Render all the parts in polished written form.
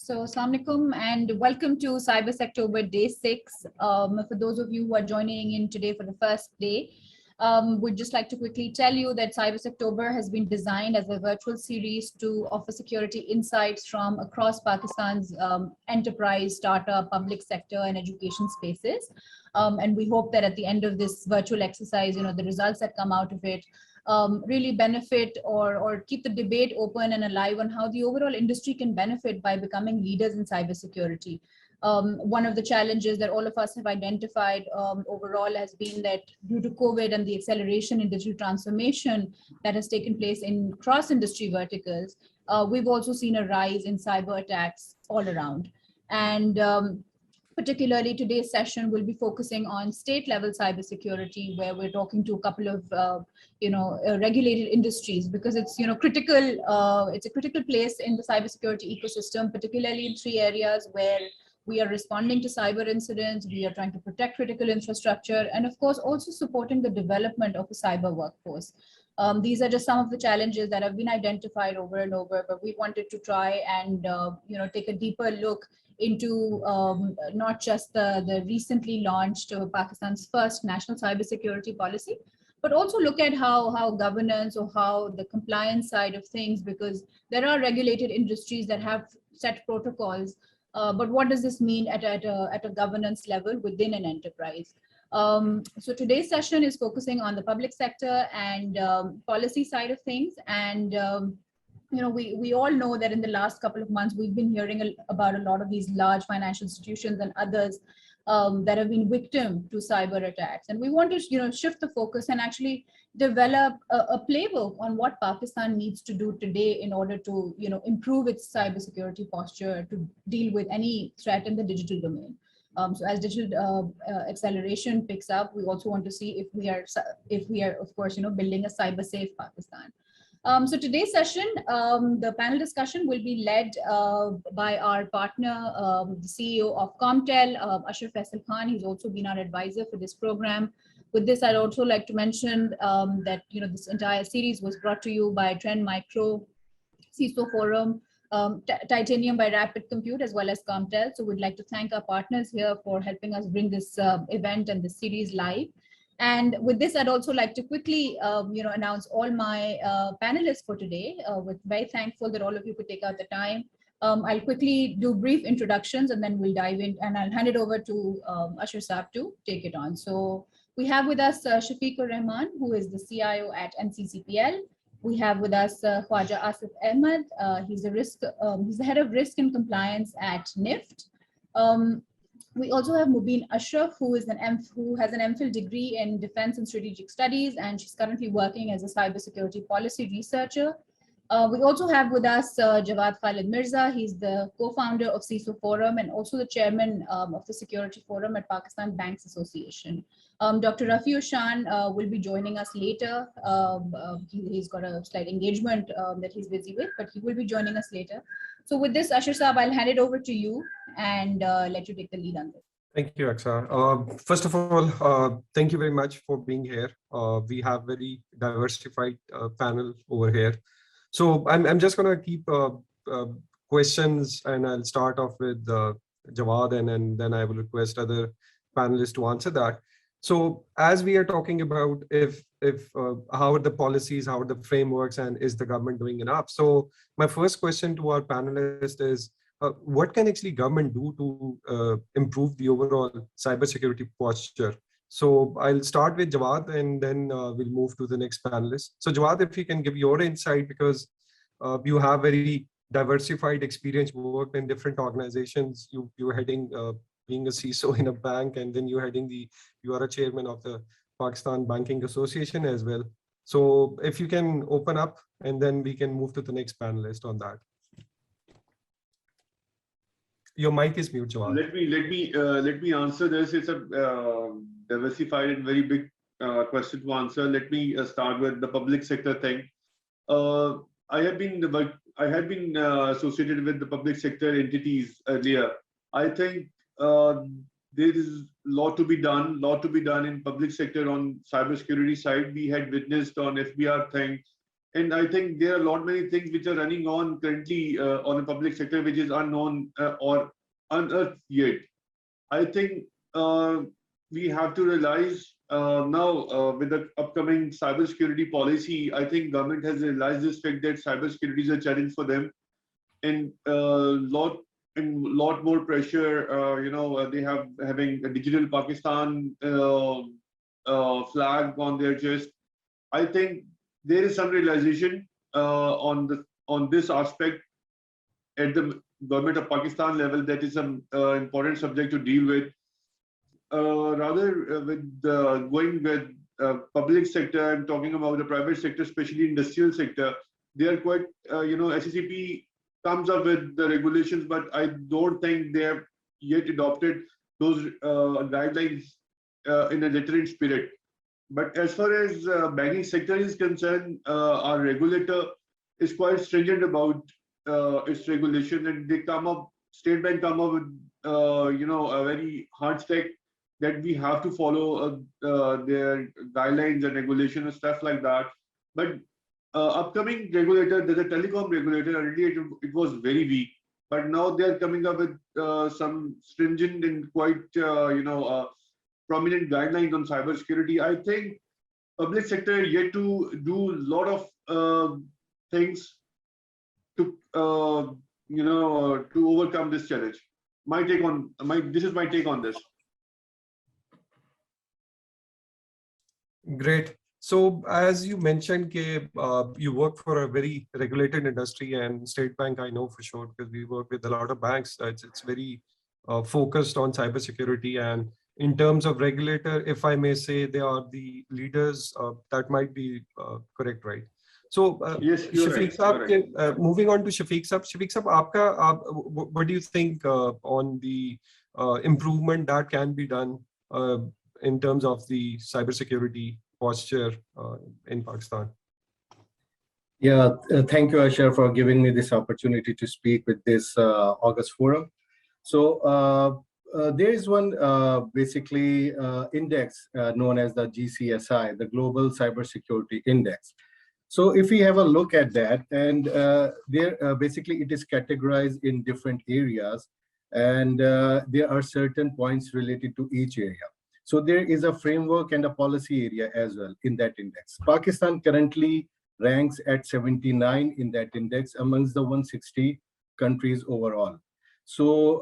So, Assalamu alaikum and welcome to CyberSecTober Day 6. For those of you who are joining in today for the first day, we'd just like to quickly tell you that CyberSecTober has been designed as a virtual series to offer security insights from across Pakistan's enterprise, startup, public sector, and education spaces. And we hope that at the end of this virtual exercise, the results that come out of it really benefit or keep the debate open and alive on how the overall industry can benefit by becoming leaders in cybersecurity. One of the challenges that all of us have identified overall has been that due to COVID and the acceleration in digital transformation that has taken place in cross-industry verticals, we've also seen a rise in cyber attacks all around. And particularly today's session will be focusing on state level cybersecurity, where we're talking to a couple of regulated industries, because it's critical. It's a critical place in the cybersecurity ecosystem, particularly in three areas where we are responding to cyber incidents, we are trying to protect critical infrastructure, and of course also supporting the development of a cyber workforce. These are just some of the challenges that have been identified over and over, but we wanted to try and take a deeper look into not just the recently launched Pakistan's first national cybersecurity policy, but also look at how governance or how the compliance side of things, because there are regulated industries that have set protocols, but what does this mean at a governance level within an enterprise? So today's session is focusing on the public sector and policy side of things. And we all know that in the last couple of months, we've been hearing about a lot of these large financial institutions and others that have been victim to cyber attacks. And we want to shift the focus and actually develop a playbook on what Pakistan needs to do today in order to improve its cybersecurity posture to deal with any threat in the digital domain. So as digital acceleration picks up, we also want to see if we are of course building a cyber safe Pakistan. So today's session, the panel discussion will be led by our partner, the CEO of Comtel, Ashraf Faisal Khan. He's also been our advisor for this program. With this, I'd also like to mention that this entire series was brought to you by Trend Micro, CISO Forum, Titanium by Rapid Compute, as well as Comtel. So we'd like to thank our partners here for helping us bring this event and the series live. And with this, I'd also like to quickly, announce all my panelists for today. We're very thankful that all of you could take out the time. I'll quickly do brief introductions and then we'll dive in, and I'll hand it over to Ashraf Saab to take it on. So we have with us Shafiqur Rahman, who is the CIO at NCCPL. We have with us Khwaja Asif Ahmed. He's the head of risk and compliance at NIFT. We also have Mubin Ashraf, who has an MPhil degree in Defense and Strategic Studies, and she's currently working as a cybersecurity policy researcher. We also have with us Jawad Khalid Mirza. He's the co-founder of CISO Forum and also the chairman of the Security Forum at Pakistan Banks Association. Dr. Rafi Ushan will be joining us later. He's got a slight engagement that he's busy with, but he will be joining us later. So with this, Ashraf Saab, I'll hand it over to you and let you take the lead on this. Thank you, Aksa. First of all, thank you very much for being here. We have very diversified panel over here. So I'm just going to keep questions, and I'll start off with Jawad, and then I will request other panelists to answer that. So as we are talking about if how are the policies, how are the frameworks, and is the government doing enough? So my first question to our panelists is, what can actually government do to improve the overall cybersecurity posture? So I'll start with Jawad, and then we'll move to the next panelist. So Jawad, if you can give your insight, because you have very diversified experience, worked in different organizations. You're heading being a CISO in a bank, and then you are a chairman of the Pakistan Banking Association as well. So if you can open up, and then we can move to the next panelist on that. Your mic is mute, Jawad. Let me answer this. It's a diversified and very big question to answer. Let me start with the public sector thing. I had been associated with the public sector entities earlier. I think there is a lot to be done in public sector on cybersecurity side. We had witnessed on FBR thing And I think there are a lot many things which are running on currently on the public sector, which is unknown or unearthed yet. I think we have to realize now with the upcoming cybersecurity policy, I think government has realized this fact that cybersecurity is a challenge for them, and lot more pressure. They have having a digital Pakistan flag on their chest. I think there is some realization on this aspect at the government of Pakistan level, that is an important subject to deal with. Rather with going with public sector and talking about the private sector, especially industrial sector, they are quite, SCCP comes up with the regulations, but I don't think they have yet adopted those guidelines in a literal spirit. But as far as banking sector is concerned, our regulator is quite stringent about its regulation, and they come up, State Bank come up with a very hard stack that we have to follow their guidelines and regulation and stuff like that. But upcoming regulator, there's a telecom regulator. Earlier it was very weak, but now they are coming up with some stringent and quite prominent guidelines on cybersecurity. I think public sector yet to do a lot of things to to overcome this challenge. This is my take on this. Great. So as you mentioned, you work for a very regulated industry, and State Bank, I know for sure because we work with a lot of banks. It's very focused on cybersecurity, and in terms of regulator, if I may say, they are the leaders. That might be correct, right? So yes, Shafiq Saab, moving on to Shafiq Saab. Shafiq Saab, what do you think on the improvement that can be done in terms of the cybersecurity posture in Pakistan? Yeah, thank you, Asher, for giving me this opportunity to speak with this August forum. So there is one basically index known as the GCSI, the Global Cybersecurity Index. So if we have a look at that, and there basically it is categorized in different areas, and there are certain points related to each area. So there is a framework and a policy area as well in that index. Pakistan currently ranks at 79 in that index amongst the 160 countries overall. So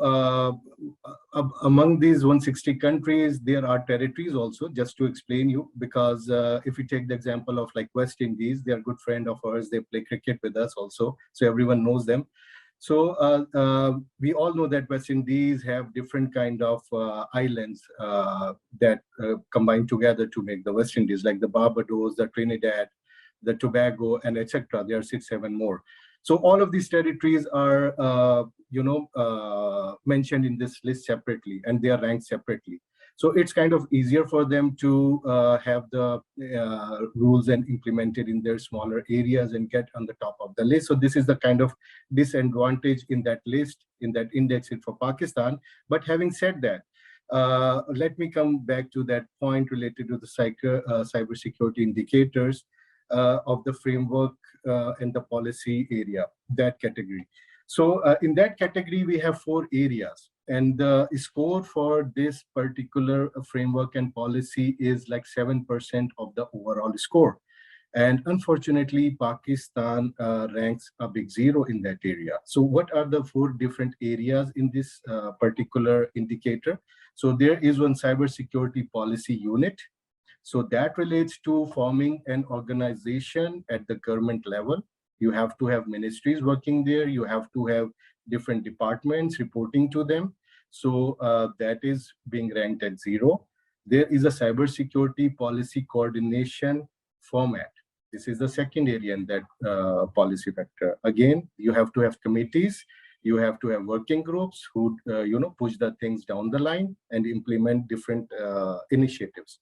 among these 160 countries, there are territories also, just to explain you, because if you take the example of like West Indies, they are a good friend of ours. They play cricket with us also, so everyone knows them. So we all know that West Indies have different kind of islands that combine together to make the West Indies, like the Barbados, the Trinidad, the Tobago, and etc. There are 6, 7 more. So all of these territories are, mentioned in this list separately, and they are ranked separately. So it's kind of easier for them to have the rules and implemented in their smaller areas and get on the top of the list. So this is the kind of disadvantage in that list, in that index for Pakistan. But having said that, let me come back to that point related to the cybersecurity indicators of the framework and the policy area, that category. So in that category, we have 4 areas. And the score for this particular framework and policy is like 7% of the overall score. And unfortunately, Pakistan ranks a big 0 in that area. So what are the 4 different areas in this particular indicator? So there is one cybersecurity policy unit. So that relates to forming an organization at the government level. You have to have ministries working there. You have to have different departments reporting to them. So that is being ranked at 0. There is a cybersecurity policy coordination format. This is the second area in that policy vector. Again, you have to have committees. You have to have working groups who push the things down the line and implement different initiatives.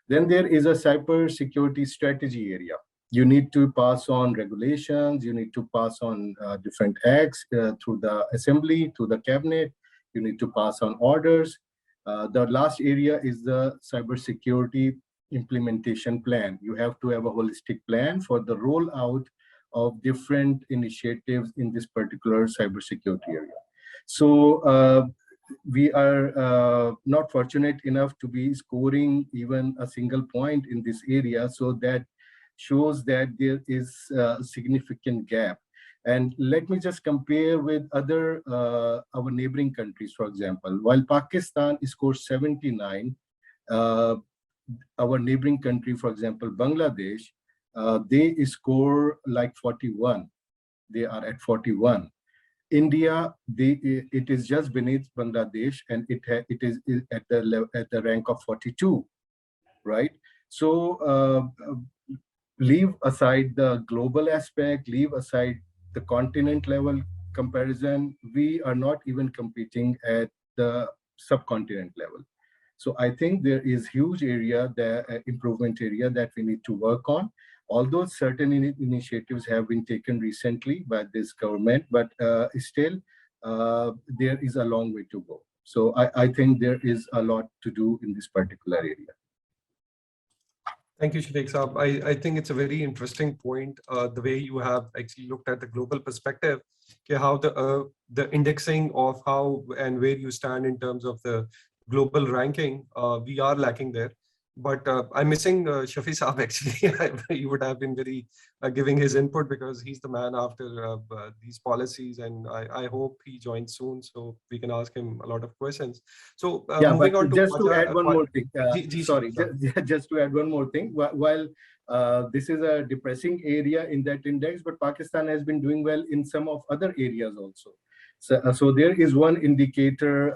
Then there is a cybersecurity strategy area. You need to pass on regulations. You need to pass on different acts through the assembly, to the cabinet. You need to pass on orders. The last area is the cybersecurity implementation plan. You have to have a holistic plan for the rollout of different initiatives in this particular cybersecurity area. So we are not fortunate enough to be scoring even a single point in this area. So that shows that there is a significant gap. And let me just compare with other our neighboring countries, for example. While Pakistan scores 79, our neighboring country, for example, Bangladesh, they score like 41. They are at 41. India, it is just beneath Bangladesh, and it is at the rank of 42, right? So leave aside the global aspect, leave aside the continent level comparison. We are not even competing at the subcontinent level. So I think there is huge area, the improvement area that we need to work on. Although certain initiatives have been taken recently by this government, but still there is a long way to go. So I think there is a lot to do in this particular area. Thank you, Shafiq Saab. I think it's a very interesting point, the way you have actually looked at the global perspective, how the indexing of how and where you stand in terms of the global ranking, we are lacking there. But I'm missing Shafiq Saab actually. He would have been very giving his input because he's the man after these policies, and I hope he joins soon so we can ask him a lot of questions. So yeah, moving on to just to add one more thing. Sorry, just to add one more thing. While this is a depressing area in that index, but Pakistan has been doing well in some of other areas also. So there is one indicator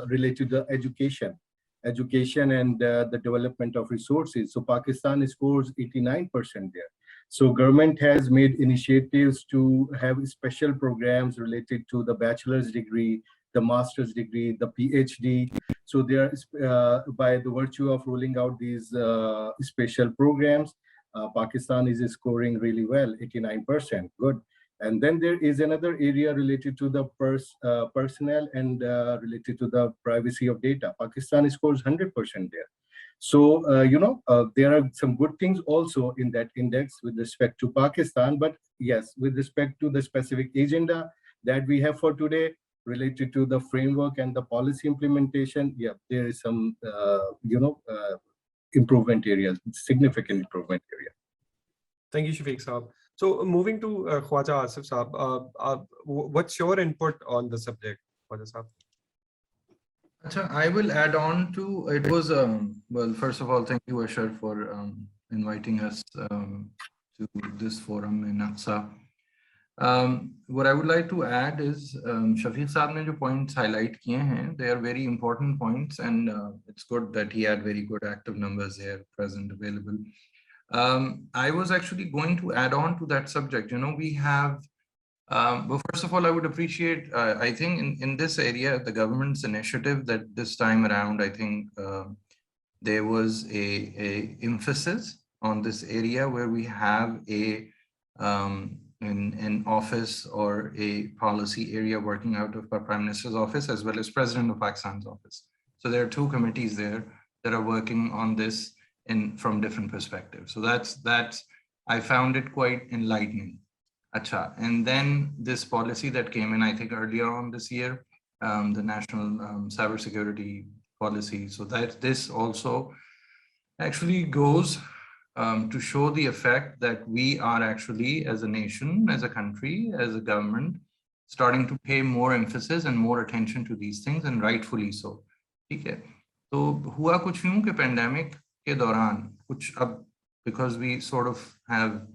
related to education and the development of resources. So Pakistan scores 89% there. So government has made initiatives to have special programs related to the bachelor's degree, the master's degree, the PhD. So there is, by the virtue of rolling out these special programs, Pakistan is scoring really well, 89%, good. And then there is another area related to the personnel and related to the privacy of data. Pakistan scores 100% there. So, there are some good things also in that index with respect to Pakistan. But yes, with respect to the specific agenda that we have for today related to the framework and the policy implementation, yeah, there is some, improvement areas, significant improvement area. Thank you, Shafiq Saab. So moving to Khwaja Asif Saab, what's your input on the subject, Khwaja Saab? I will add on to, it was, well, first of all, thank you, Ashar, for inviting us to this forum in Aqsa. What I would like to add is, Shafiq Saab ne jo points highlight kiye hain, they are very important points, and it's good that he had very good active numbers here present available. I was actually going to add on to that subject. We have, well, first of all, I would appreciate, I think in this area, the government's initiative that this time around, I think there was a emphasis on this area where we have an office or a policy area working out of our Prime Minister's office as well as President of Pakistan's office. So there are two committees there that are working on this from different perspectives. So that's I found it quite enlightening. Acha. And then this policy that came in, I think earlier on this year, the national cybersecurity policy. So that this also actually goes to show the effect that we are actually, as a nation, as a country, as a government, starting to pay more emphasis and more attention to these things, and rightfully so. Okay. So हुआ कुछ यूं कि pandemic के दौरान कुछ अब, because we sort of have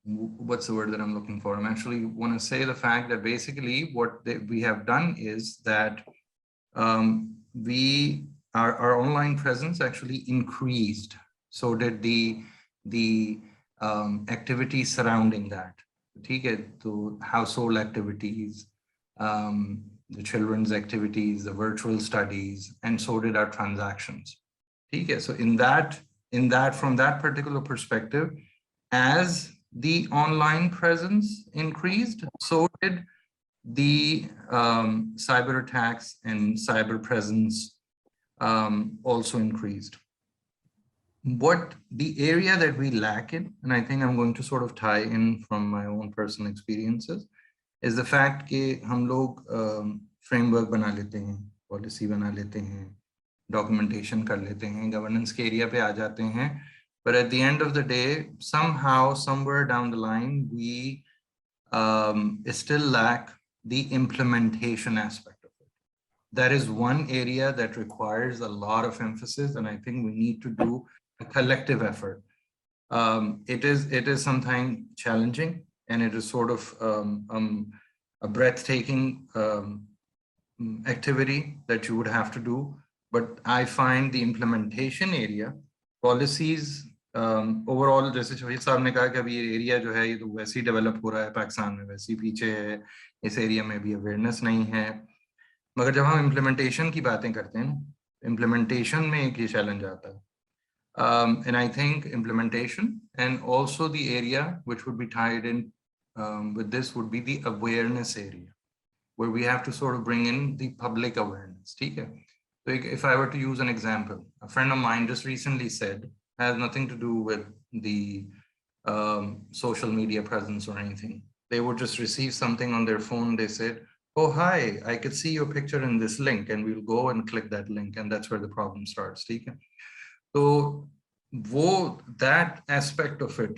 what's the word that I'm looking for? I'm actually want to say the fact that basically what we have done is that our online presence actually increased. So did the activities surrounding that. So household activities, the children's activities, the virtual studies, and so did our transactions. So in that from that particular perspective, as the online presence increased, so did the cyber attacks and cyber presence also increased. what the area that we lack in, and I think I'm going to sort of tie in from my own personal experiences, is the fact कि हम लोग framework बना लेते हैं, policy बना लेते हैं, documentation कर लेते हैं, governance के area पे आ जाते हैं, but at the end of the day, somehow, somewhere down the line, we still lack the implementation aspect of it. That is one area that requires a lot of emphasis, and I think we need to do a collective effort. It is sometimes challenging, and it is sort of a breathtaking activity that you would have to do. But I find the implementation area, policies, overall, जैसे शहीद साहब ने कहा कि अभी ये area जो है ये तो वैसे ही डेवलप हो रहा है, पाकिस्तान में वैसे ही पीछे है, इस एरिया में भी अवेयरनेस नहीं है, मगर जब हम इम्प्लीमेंटेशन की बातें करते हैं, इम्प्लीमेंटेशन में एक ये चैलेंज आता है. And I think implementation and also the area which would be tied in with this would be the awareness area, where we have to sort of bring in the public awareness. Okay? So if I were to use an example, a friend of mine just recently said, has nothing to do with the social media presence or anything. They would just receive something on their phone. They said, oh, hi, I could see your picture in this link, and we'll go and click that link. And that's where the problem starts. Okay? So that aspect of it,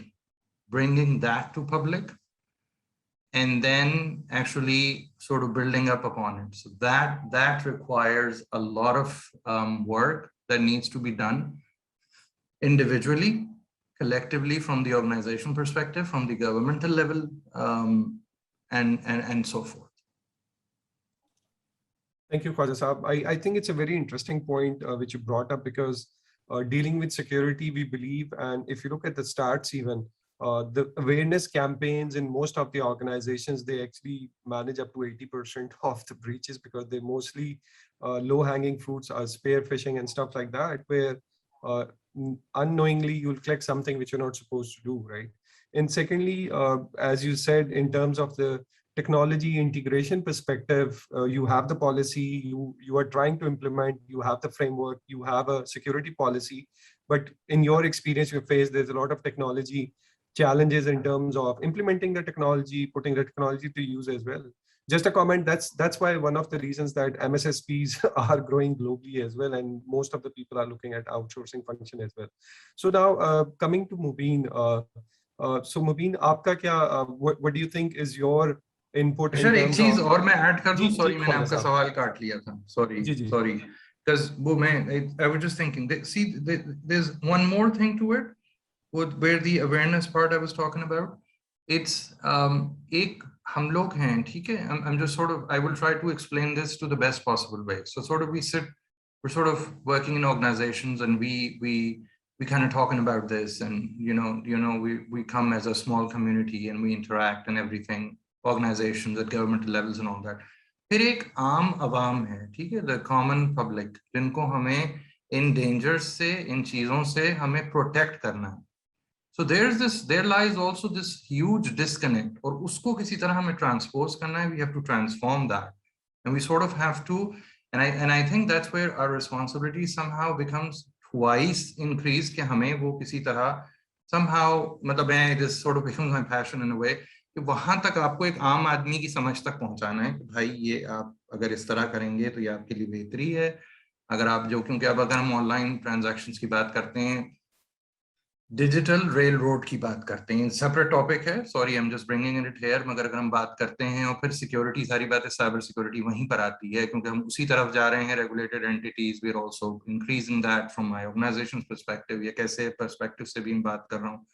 bringing that to public, and then actually sort of building up upon it. So that requires a lot of work that needs to be done individually, collectively, from the organization perspective, from the governmental level, and so forth. Thank you, Khwaja Saab. I think it's a very interesting point which you brought up, because dealing with security, we believe, and if you look at the stats even, the awareness campaigns in most of the organizations, they actually manage up to 80% of the breaches, because they mostly low-hanging fruits are spear phishing and stuff like that, where unknowingly you'll click something which you're not supposed to do, right? And secondly, as you said, in terms of the technology integration perspective, you have the policy, you are trying to implement, you have the framework, you have a security policy, but in your experience you face, there's a lot of technology challenges in terms of implementing the technology, putting the technology to use as well. Just a comment, that's why one of the reasons that MSSPs are growing globally as well, and most of the people are looking at outsourcing function as well. So now coming to Mubin, so Mubin, aapka kya, what do you think is your input? Sure, एक चीज और मैं add कर दूं, sorry मैंने आपका सवाल काट लिया था, sorry, because वो मैं I was just thinking, see, there's one more thing to it, where the awareness part I was talking about, it's एक हम लोग हैं, ठीक है, I'm just sort of, I will try to explain this to the best possible way. So sort of we're sort of working in organizations, and we kind of talking about this, and you know we come as a small community and we interact and everything, organizations at governmental levels and all that. फिर एक आम आवाम है, ठीक है, the common public, जिनको हमें इन dangers से, इन चीजों से हमें protect करना है. So there lies also this huge disconnect, और उसको किसी तरह हमें transpose करना है. We have to transform that, and we sort of have to, and I think that's where our responsibility somehow becomes twice increased, कि हमें वो किसी तरह somehow, मतलब this sort of becomes my passion in a way, कि वहां तक आपको एक आम आदमी की समझ तक पहुंचाना है कि भाई ये आप अगर इस तरह करेंगे तो ये आपके लिए बेहतरी है. अगर आप जो, क्योंकि अब अगर हम ऑनलाइन ट्रांजैक्शंस की बात करते हैं, डिजिटल रेल रोड की बात करते हैं, सेपरेट टॉपिक है, sorry I am just bringing it here, मगर अगर हम बात करते हैं, और फिर सिक्योरिटी, सारी बातें साइबर सिक्योरिटी वहीं पर आती है, क्योंकि हम उसी तरफ जा रहे हैं. Regulated entities, we are also increasing that from my organization perspective, या कैसे पर्सपेक्टिव से भी मैं बात कर रहा हूँ,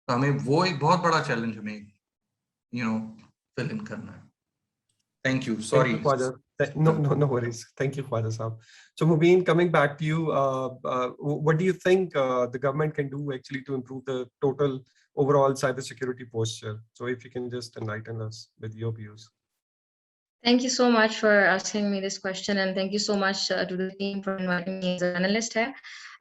तो हमें वो एक बहुत बड़ा चैलेंज हमें fill in करना है. Thank you. Sorry. Thank you, no worries. Thank you, Khwaja Saab. So Mubin, coming back to you, what do you think the government can do actually to improve the total overall cybersecurity posture? So if you can just enlighten us with your views. Thank you so much for asking me this question, and thank you so much to the team for inviting me as a panelist here.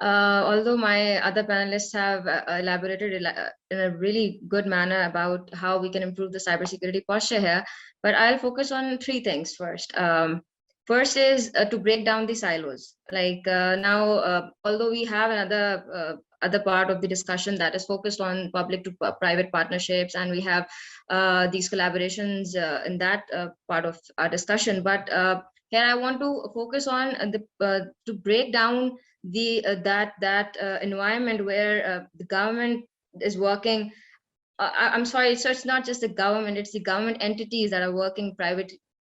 Although my other panelists have elaborated in a really good manner about how we can improve the cybersecurity posture here, but I'll focus on three things first. First is to break down the silos. Like now, although we have another other part of the discussion that is focused on public to private partnerships, and we have these collaborations in that part of our discussion. But here I want to focus on to break down the that environment where the government is working. I'm sorry, so it's not just the government, it's the government entities that are working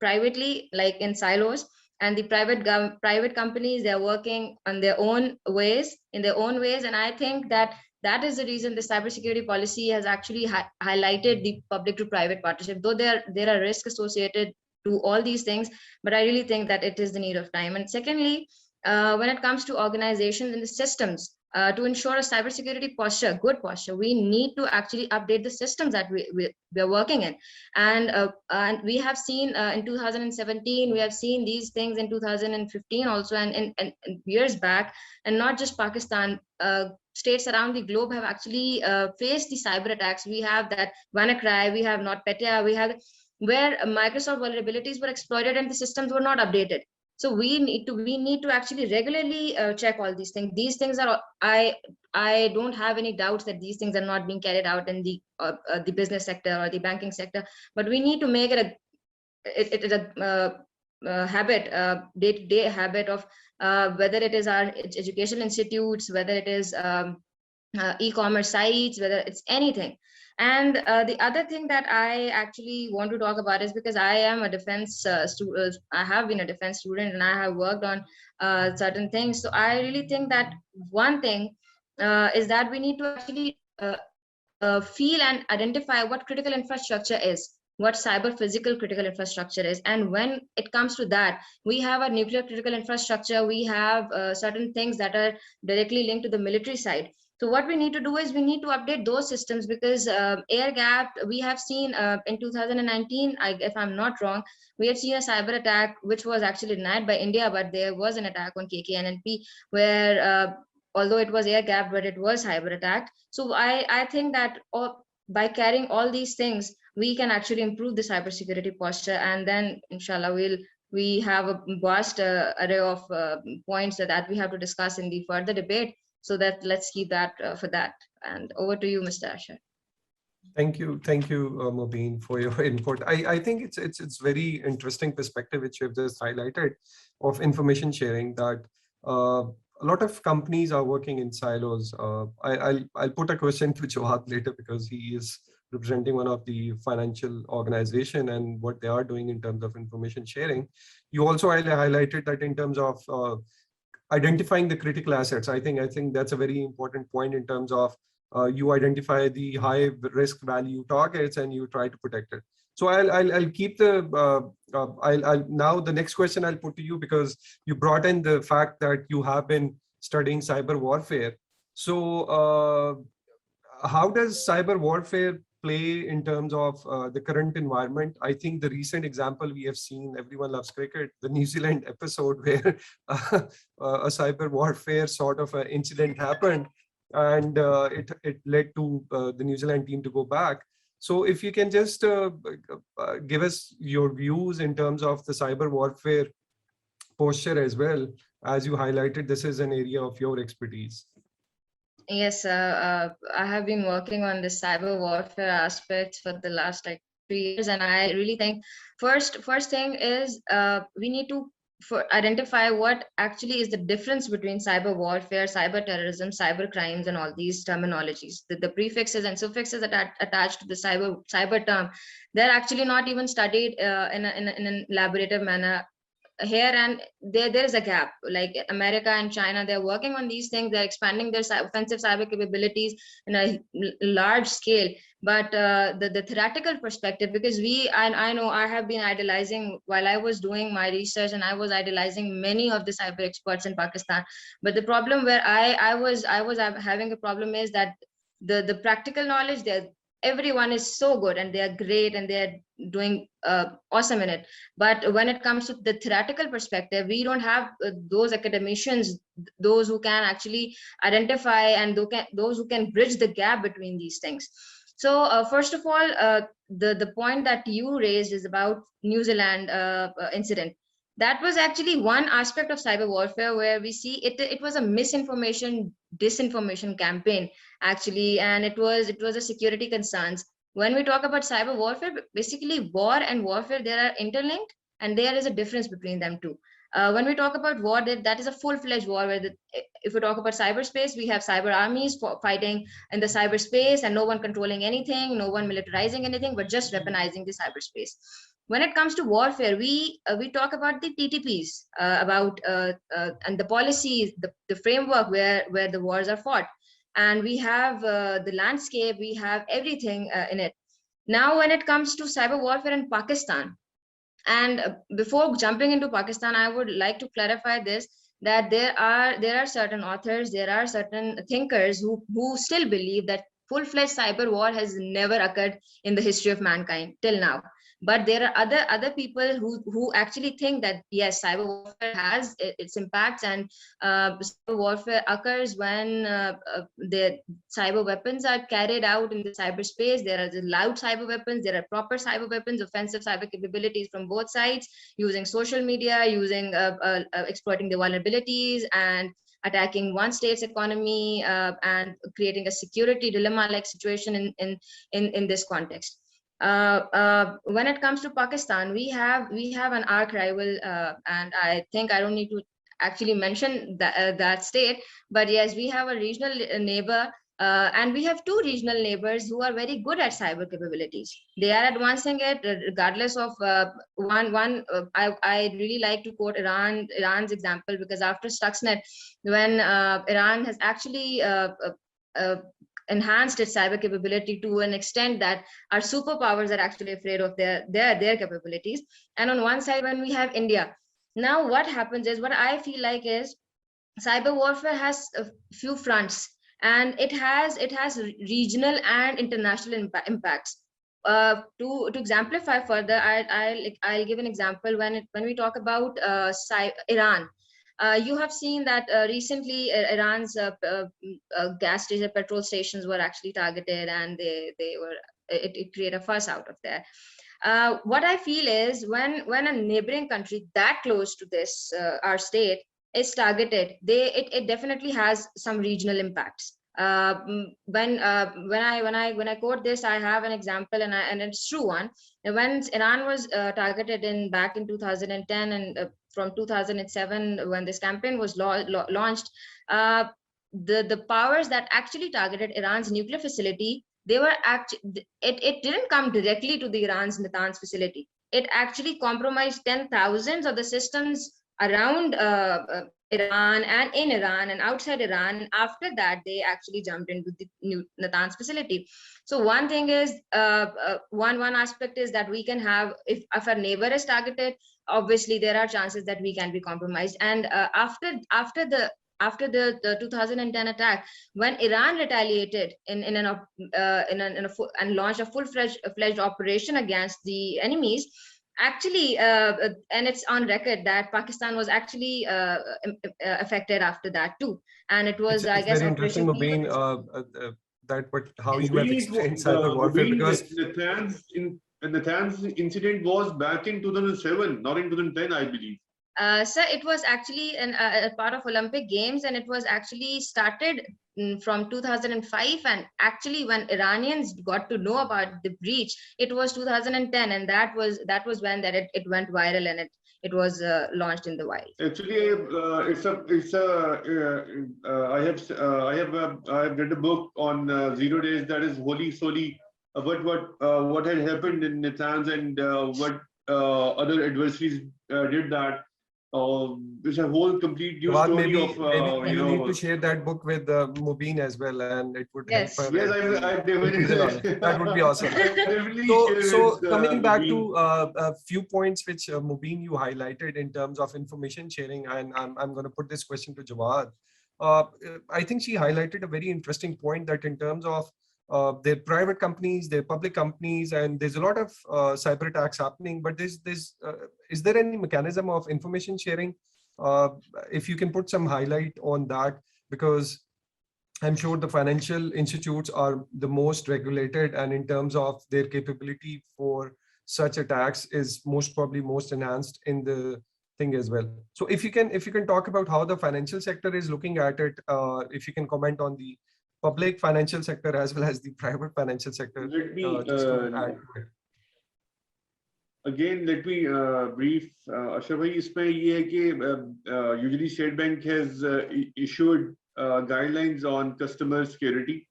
privately, like in silos, and the private companies, they're working on their own ways, in their own ways. And I think that that is the reason the cybersecurity policy has actually highlighted the public to private partnership, though there are risks associated to all these things, but I really think that it is the need of time. And secondly, when it comes to organizations and the systems, to ensure a cybersecurity posture, good posture, we need to actually update the systems that we're working in. And we have seen in 2017, we have seen these things in 2015 also, and years back, and not just Pakistan. States around the globe have actually faced the cyber attacks. We have that WannaCry, we have NotPetya, we have where Microsoft vulnerabilities were exploited and the systems were not updated. So we need to actually regularly check all these things. These things are, I don't have any doubts that these things are not being carried out in the business sector or the banking sector, but we need to make it a habit, day-to-day habit of whether it is our educational institutes, whether it is e-commerce sites, whether it's anything. And the other thing that I actually want to talk about is because I am a defense student, I have been a defense student, and I have worked on certain things. So I really think that one thing is that we need to actually feel and identify what critical infrastructure is, what cyber physical critical infrastructure is. And when it comes to that, we have a nuclear critical infrastructure, we have certain things that are directly linked to the military side. So what we need to do is we need to update those systems, because air gap, we have seen in 2019, if I'm not wrong, we have seen a cyber attack, which was actually denied by India, but there was an attack on KKNNP where although it was air gap, but it was cyber attack. So I think that by carrying all these things, we can actually improve the cybersecurity posture, and then inshallah we have a vast array of points that we have to discuss in the further debate. So that let's keep that for that. And over to you, Mr. Asher. Thank you, Mobeen, for your input. I think it's very interesting perspective which you have just highlighted of information sharing, that a lot of companies are working in silos. I'll put a question to Jawad later, because he is representing one of the financial organization and what they are doing in terms of information sharing. You also highlighted that in terms of identifying the critical assets. I think that's a very important point in terms of you identify the high risk value targets and you try to protect it. So I'll keep the now the next question I'll put to you, because you brought in the fact that you have been studying cyber warfare. So how does cyber warfare play in terms of the current environment? I think the recent example we have seen, everyone loves cricket, the New Zealand episode where a cyber warfare sort of an incident happened, and it led to the New Zealand team to go back. So if you can just give us your views in terms of the cyber warfare posture as well, as you highlighted, this is an area of your expertise. Yes, I have been working on the cyber warfare aspects for the last 3 years, and I really think first thing is we need to identify what actually is the difference between cyber warfare, cyber terrorism, cyber crimes, and all these terminologies. The prefixes and suffixes that are attached to the cyber term, they're actually not even studied in an elaborative manner here, and there is a gap. Like America and China, they're working on these things, they're expanding their offensive cyber capabilities in a large scale. But the theoretical perspective, because I know I have been idolizing while I was doing my research, and I was idolizing many of the cyber experts in Pakistan. But the problem where I was having a problem is that the practical knowledge, everyone is so good and they are great and they are doing awesome in it. But when it comes to the theoretical perspective, we don't have those academicians, those who can actually identify and those who can bridge the gap between these things. So first of all, the point that you raised is about New Zealand incident. That was actually one aspect of cyber warfare where we see it was a misinformation, disinformation campaign actually, and it was a security concerns. When we talk about cyber warfare, basically war and warfare, they are interlinked, and there is a difference between them too. When we talk about war, that is a full-fledged war where if we talk about cyberspace, we have cyber armies fighting in the cyberspace, and no one controlling anything, no one militarizing anything, but just weaponizing the cyberspace. When it comes to warfare, we talk about the TTPs, and the policies, the framework where the wars are fought, and we have the landscape, we have everything in it. Now, when it comes to cyber warfare in Pakistan, and before jumping into Pakistan, I would like to clarify this, that there are certain authors, there are certain thinkers who still believe that full-fledged cyber war has never occurred in the history of mankind till now. But there are other people who actually think that yes, cyber warfare has its impacts, and cyber warfare occurs when the cyber weapons are carried out in the cyberspace. There are the loud cyber weapons, there are proper cyber weapons, offensive cyber capabilities from both sides, using social media, using exploiting the vulnerabilities and attacking one state's economy, and creating a security dilemma-like situation in this context. When it comes to Pakistan, we have an arch rival, and I think I don't need to actually mention that state, but yes, we have a regional neighbor, and we have two regional neighbors who are very good at cyber capabilities. They are advancing it regardless of I really like to quote Iran's example, because after Stuxnet, when Iran has actually enhanced its cyber capability to an extent that our superpowers are actually afraid of their capabilities. And on one side, when we have India, now what happens is, what I feel like is, cyber warfare has a few fronts, and it has regional and international impacts. To exemplify further, I'll give an example. When we talk about Iran, you have seen that recently Iran's gas station, petrol stations were actually targeted, and it created a fuss out of there. What I feel is, when a neighboring country that close to this our state is targeted, it definitely has some regional impacts. When I quote this, I have an example, and it's true one. When Iran was targeted back in 2010, and from 2007, when this campaign was launched, the powers that actually targeted Iran's nuclear facility, they were it didn't come directly to the Iran's Natanz facility. It actually compromised 10,000s of the systems around Iran and in Iran and outside Iran. After that, they actually jumped into the new Natanz facility. So one thing is, one aspect is that we can have, if our neighbor is targeted, obviously there are chances that we can be compromised. And after the 2010 attack, when Iran retaliated and launched a full-fledged operation against the enemies, actually, and it's on record that Pakistan was actually affected after that too. And it was, I guess, very interesting, Mubin, how you have explained cyber warfare, because the Natanz incident was back in 2007, not in 2010, I believe. Sir, it was actually a part of Olympic Games, and it was actually started from 2005. And actually, when Iranians got to know about the breach, it was 2010, and that was when it went viral, and it was launched in the wild. Actually, I have read a book on 0 days that is wholly solely about what had happened in Natanz, and what other adversaries did that. Which a whole complete new story maybe, of maybe you need to share that book with Mubin as well, and it would help her. Yes, I definitely. That would be awesome. So coming back to a few points which Mubin, you highlighted in terms of information sharing, and I'm going to put this question to Jawad. I think she highlighted a very interesting point, that in terms of their private companies, their public companies, and there's a lot of cyber attacks happening, but is there any mechanism of information sharing? If you can put some highlight on that, because I'm sure the financial institutes are the most regulated, and in terms of their capability for such attacks is most probably most enhanced in the thing as well. So if you can talk about how the financial sector is looking at it, if you can comment on the public financial sector as well as the private financial sector. Let me Just to add to it. Again, let me brief Ashar bhai. इसमें ये है कि usually State Bank has issued guidelines on customer security.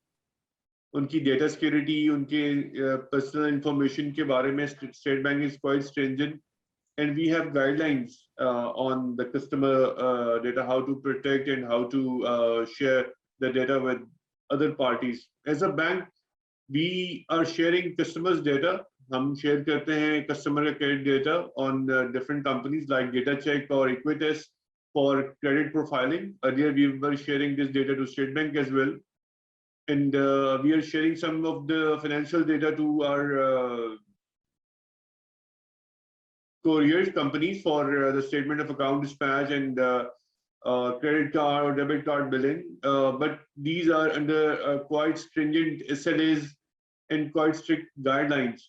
उनकी data security, उनके personal information के बारे में State Bank is quite stringent, and we have guidelines on the customer data, how to protect and how to share the data with other parties. As a bank, we are sharing customers' data. हम share करते हैं customer credit data on different companies like DataCheck or Equitas for credit profiling. Earlier, we were sharing this data to State Bank as well. And we are sharing some of the financial data to our courier companies for the statement of account dispatch and credit card or debit card billing. But these are under quite stringent SLAs and quite strict guidelines.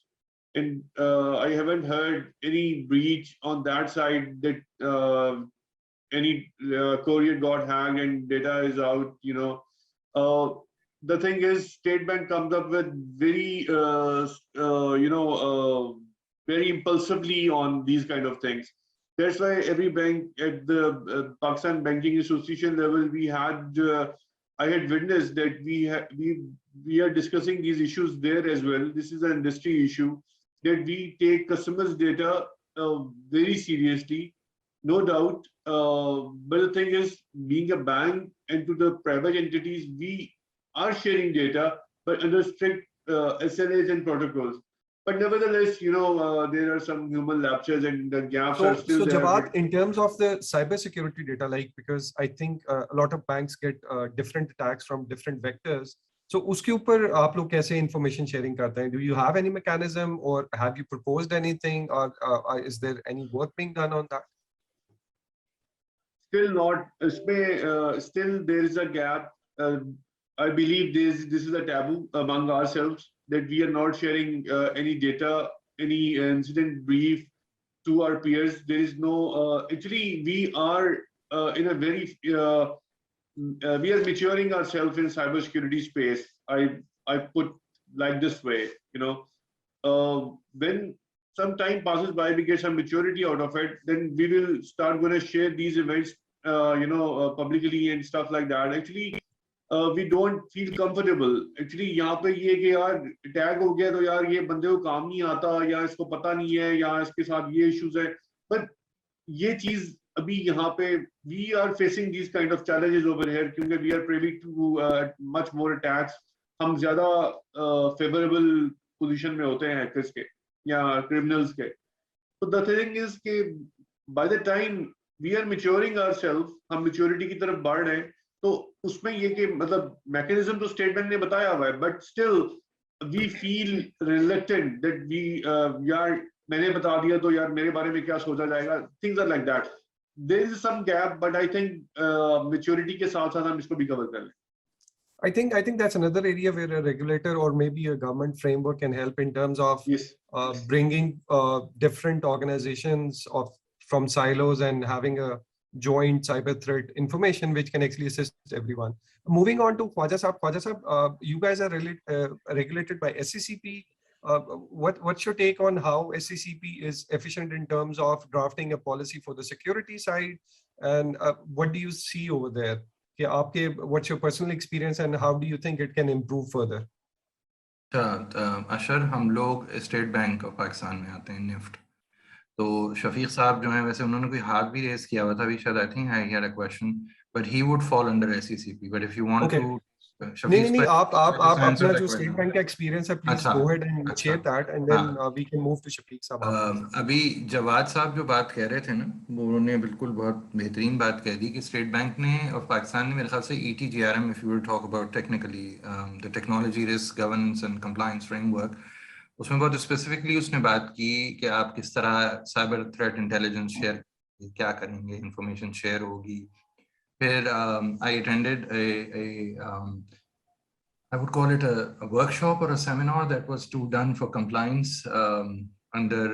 And I haven't heard any breach on that side that any courier got hacked and data is out, you know. The thing is, State Bank comes up with very, very impulsively on these kind of things. That's why every bank at the Pakistan Banking Association level, we had, I had witnessed that we are discussing these issues there as well. This is an industry issue that we take customers' data very seriously, no doubt. But the thing is, being a bank and to the private entities, we are sharing data, but under strict SLAs and protocols. But nevertheless, you know, there are some human lapses and the gaps are still there. So Jawad, in terms of the cybersecurity data, like, because I think a lot of banks get different attacks from different vectors. So उसके ऊपर आप लोग कैसे information sharing करते हैं? Do you have any mechanism or have you proposed anything, or is there any work being done on that? Still not. Still there is a gap. I believe this is a taboo among ourselves, that we are not sharing any data, any incident brief to our peers. There is no, actually we are in a very, we are maturing ourselves in cybersecurity space. I put like this way, you know, when some time passes by, we get some maturity out of it, then we will start going to share these events, publicly and stuff like that. Actually, we don't feel comfortable. Actually, यहाँ पे ये कि यार tag हो गया तो यार ये बंदे को काम नहीं आता, या इसको पता नहीं है, या इसके साथ ये issues है. But ये चीज अभी यहाँ पे we are facing these kind of challenges over here क्योंकि we are privy to much more attacks. हम ज़्यादा favorable position में होते हैं hackers के या criminals के. So the thing is कि by the time we are maturing ourselves, हम maturity की तरफ बढ़ रहे हैं, तो उसमें ये कि मतलब mechanism तो State Bank ने बताया हुआ है, but still we feel reluctant that we यार मैंने बता दिया तो यार मेरे बारे में क्या सोचा जाएगा. Things are like that. There is some gap, but I think maturity के साथ साथ हम इसको भी cover कर लें. I think that's another area where a regulator or maybe a government framework can help in terms of bringing different organizations from silos and having a joint cyber threat information which can actually assist everyone. Moving on to Khwaja Sahab, you guys are regulated by SCCP. What's your take on how SCCP is efficient in terms of drafting a policy for the security side, and what do you see over there? What's your personal experience and how do you think it can improve further? अशर, हम लोग state bank of Pakistan में आते हैं, NIFT. तो शफीक साहब जो हैं, वैसे उन्होंने कोई हाथ भी रेस किया हुआ था अभी शायद, I think I had a question, but he would fall under SCCP. But if you want to नहीं, आप अपना जो स्टेट बैंक का एक्सपीरियंस है, please go ahead and share that and then we can move to Shafiq sahab. अभी जवाद साहब जो बात कह रहे थे ना, वो उन्होंने बिल्कुल बहुत बेहतरीन बात कह दी कि स्टेट बैंक ने और पाकिस्तान ने मेरे ख्याल से ETGRM, if you will talk about technically the technology risk governance and compliance framework, उसमें बहुत स्पेसिफिकली उसने बात की कि आप किस तरह साइबर थ्रेट इंटेलिजेंस शेयर, क्या करेंगे, इंफॉर्मेशन शेयर होगी. फिर I attended I would call it a workshop or a seminar that was done for compliance under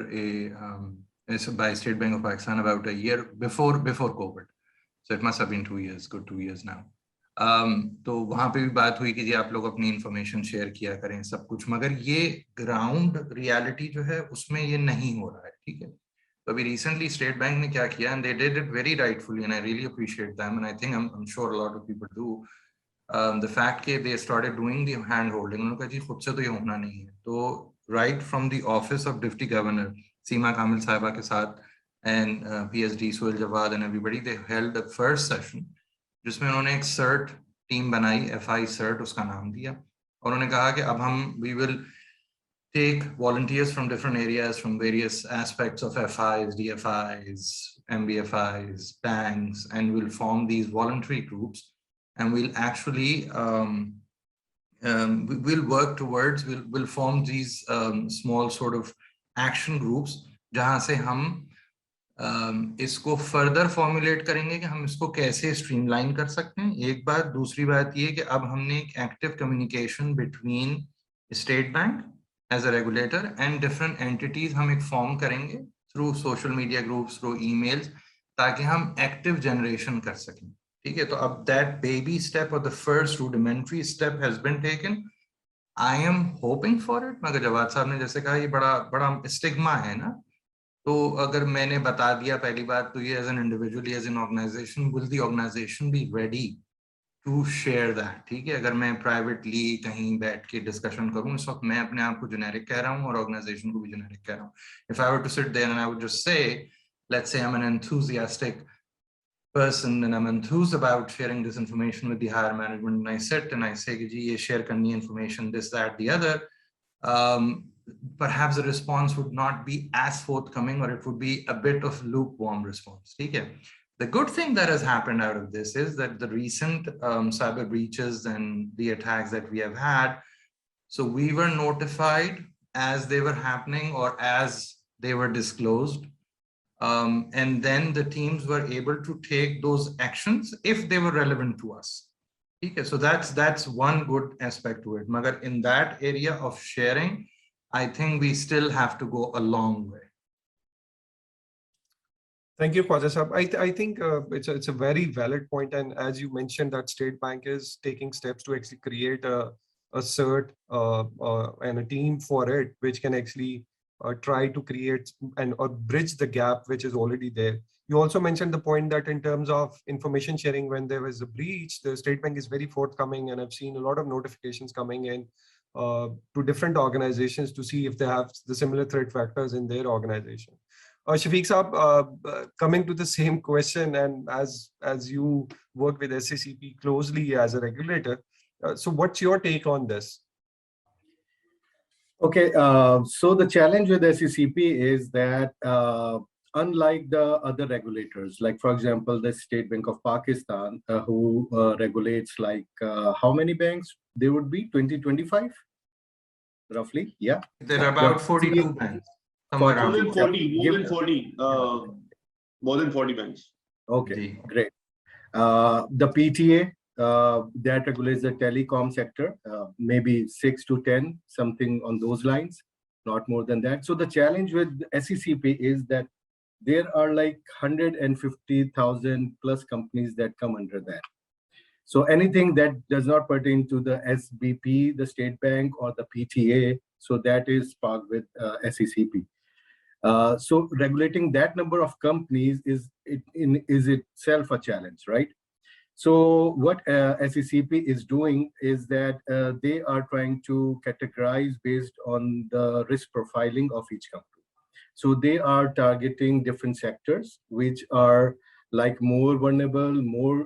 by State Bank of Pakistan about a year before COVID. So it must have been 2 years, good 2 years now. तो वहाँ पे भी बात हुई कि जी आप लोग अपनी इंफॉर्मेशन शेयर किया करें सब कुछ, मगर ये ग्राउंड रियलिटी जो है उसमें ये नहीं हो रहा है, ठीक है. तो अभी रिसेंटली स्टेट बैंक ने क्या किया, and they did it very rightfully, and I really appreciate them, and I think I am sure a lot of people do. The fact के they started doing the hand holding, उन्होंने कहा जी खुद से तो ये होना नहीं है. तो right from the office of deputy governor Seema Kamil साहिबा के साथ and PSD Sohail Jawad and everybody, they held the first session जिसमें उन्होंने एक सर्ट टीम बनाई, FI सर्ट उसका नाम दिया, और उन्होंने कहा कि अब हम we will take volunteers from different areas, from various aspects of FIs, DFIs, MBFIs, banks, and we'll form these voluntary groups, and we'll actually we'll work towards, we'll form these small sort of action groups जहाँ से हम इसको further formulate करेंगे कि हम इसको कैसे streamline कर सकते हैं. एक बात. दूसरी बात ये कि अब हमने एक active communication between state bank as a regulator and different entities हम एक फॉर्म करेंगे through social media groups, through emails, ताकि हम एक्टिव जनरेशन कर सकें, ठीक है. तो अब दैट बेबी स्टेप और the first rudimentary step has been taken. I am hoping for it, मगर जवाद साहब ने जैसे कहा ये बड़ा स्टिग्मा है ना. तो अगर मैंने बता दिया पहली बात तो ये as an individual, as an organization, will the organization be ready to share that, ठीक है. अगर मैं प्राइवेटली कहीं बैठ के डिस्कशन करूं, इस वक्त मैं अपने आप को जेनेरिक कह रहा हूं और ऑर्गेनाइजेशन को भी जेनेरिक कह रहा हूं. If I were to sit there and I would just say, let's say I am an enthusiastic person and I'm enthused about sharing this information with the higher management, and I sit and I say कि जी ये share करनी information, this, that, the other, perhaps the response would not be as forthcoming, or it would be a bit of lukewarm response, ठीक है. The good thing that has happened out of this is that the recent cyber breaches and the attacks that we have had, so we were notified as they were happening or as they were disclosed, and then the teams were able to take those actions if they were relevant to us. Okay, so that's one good aspect to it. Magar in that area of sharing, I think we still have to go a long way. Thank you, Khwaja Sahab. I think it's a very valid point, and as you mentioned, that State Bank is taking steps to actually create a CERT and a team for it, which can actually try to create or bridge the gap which is already there. You also mentioned the point that in terms of information sharing, when there was a breach, the State Bank is very forthcoming, and I've seen a lot of notifications coming in to different organizations to see if they have the similar threat factors in their organization. Shafiq Saab, coming to the same question, and as you work with SCCP closely as a regulator, so what's your take on this? Okay, so the challenge with SCCP is that unlike the other regulators, like for example, the State Bank of Pakistan, who regulates like how many banks? There would be 20-25, roughly. Yeah, There are about 42 banks. More than 40, more than 40 banks. Okay, great. The PTA, that regulates the telecom sector, maybe 6 to 10, something on those lines, not more than that. So the challenge with SCCP is that there are like 150,000 plus companies that come under that. So anything that does not pertain to the SBP, the State Bank, or the PTA, so that is parked with SCCP. So regulating that number of companies is itself a challenge, right? So what SCCP is doing is that they are trying to categorize based on the risk profiling of each company. So they are targeting different sectors which are like more vulnerable, more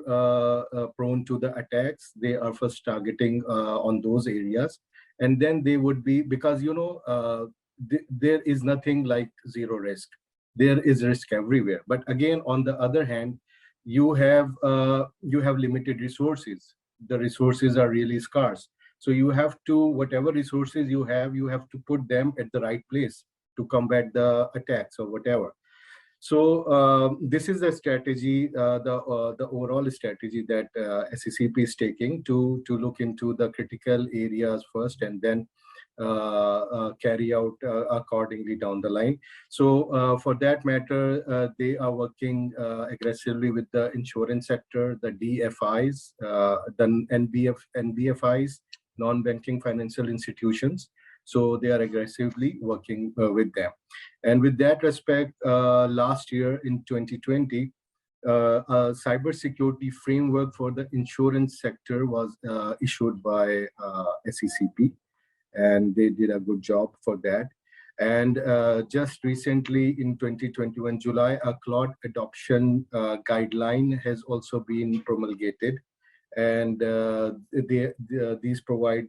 prone to the attacks. They are first targeting on those areas, and then they would be, because there is nothing like zero risk. There is risk everywhere. But again, on the other hand, you have limited resources. The resources are really scarce. So you have to, whatever resources you have to put them at the right place to combat the attacks or whatever. So this is a strategy, the overall strategy that SCCP is taking to look into the critical areas first, and then carry out accordingly down the line. So for that matter, they are working aggressively with the insurance sector, the DFIs, the NBFIs, non-banking financial institutions. So they are aggressively working with them. And with that respect, last year in 2020, a cybersecurity framework for the insurance sector was issued by SECP, and they did a good job for that. And just recently in 2021 July, a cloud adoption guideline has also been promulgated, and these provide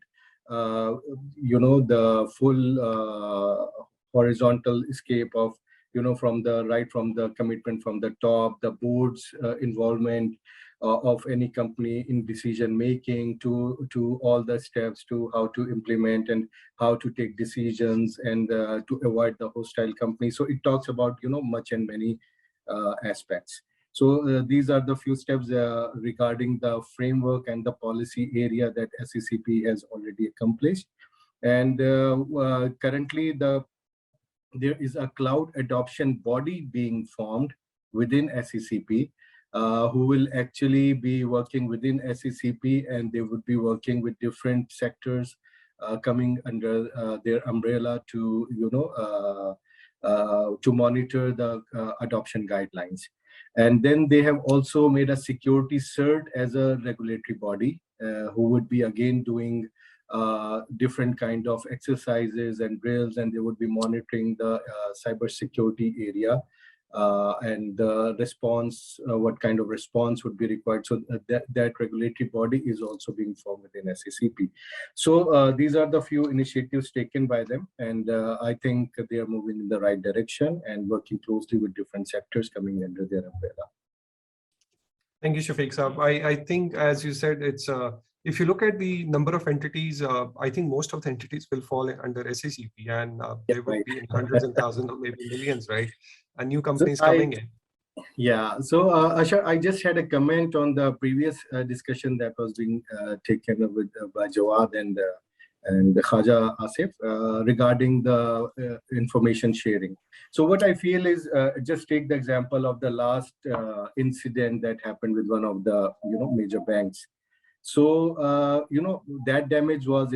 the full horizontal escape of from the commitment from the top, the board's involvement of any company in decision making, to all the steps to how to implement and how to take decisions, and to avoid the hostile company. So it talks about much and many aspects. So these are the few steps regarding the framework and the policy area that SECP has already accomplished. And currently there is a cloud adoption body being formed within SECP, who will actually be working within SECP, and they would be working with different sectors coming under their umbrella to monitor the adoption guidelines. And then they have also made a security cert as a regulatory body, who would be again doing different kind of exercises and drills, and they would be monitoring the cybersecurity area and the response, what kind of response would be required. So that regulatory body is also being formed within SECP. So these are the few initiatives taken by them, and I think they are moving in the right direction and working closely with different sectors coming under their umbrella. Thank you, Shafiq Saab. I think, as you said, it's if you look at the number of entities, I think most of the entities will fall under SECP, and there will be in hundreds and thousands or maybe millions, right? And new companies coming in. Yeah. So Ashar, I just had a comment on the previous discussion that was being taken with by Jawad and Khaja Asif regarding the information sharing. So what I feel is, just take the example of the last incident that happened with one of the major banks. So that damage was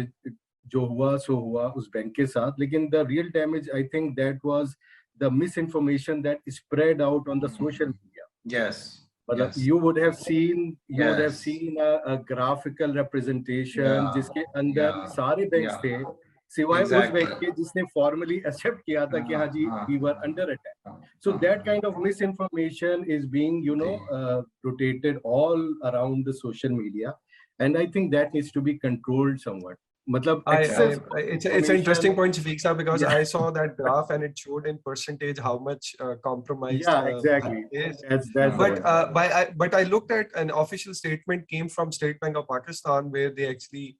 जो हुआ सो हुआ उस bank के साथ, लेकिन the real damage, I think, that was the misinformation that spread out on the social media. Yes. But yes. you would have seen Yes. would have seen a graphical representation जिसके अंदर सारे banks थे, सिवाय उस bank के जिसने formally accept किया था कि हाँ जी we were under attack. So that kind of misinformation is being rotated all around the social media, and I think that needs to be controlled somewhat. It's an interesting point, Shafiq Saab, because I saw that graph and it showed in percentage how much compromised. Yeah, exactly. Is. That's but I looked at an official statement came from State Bank of Pakistan, where they actually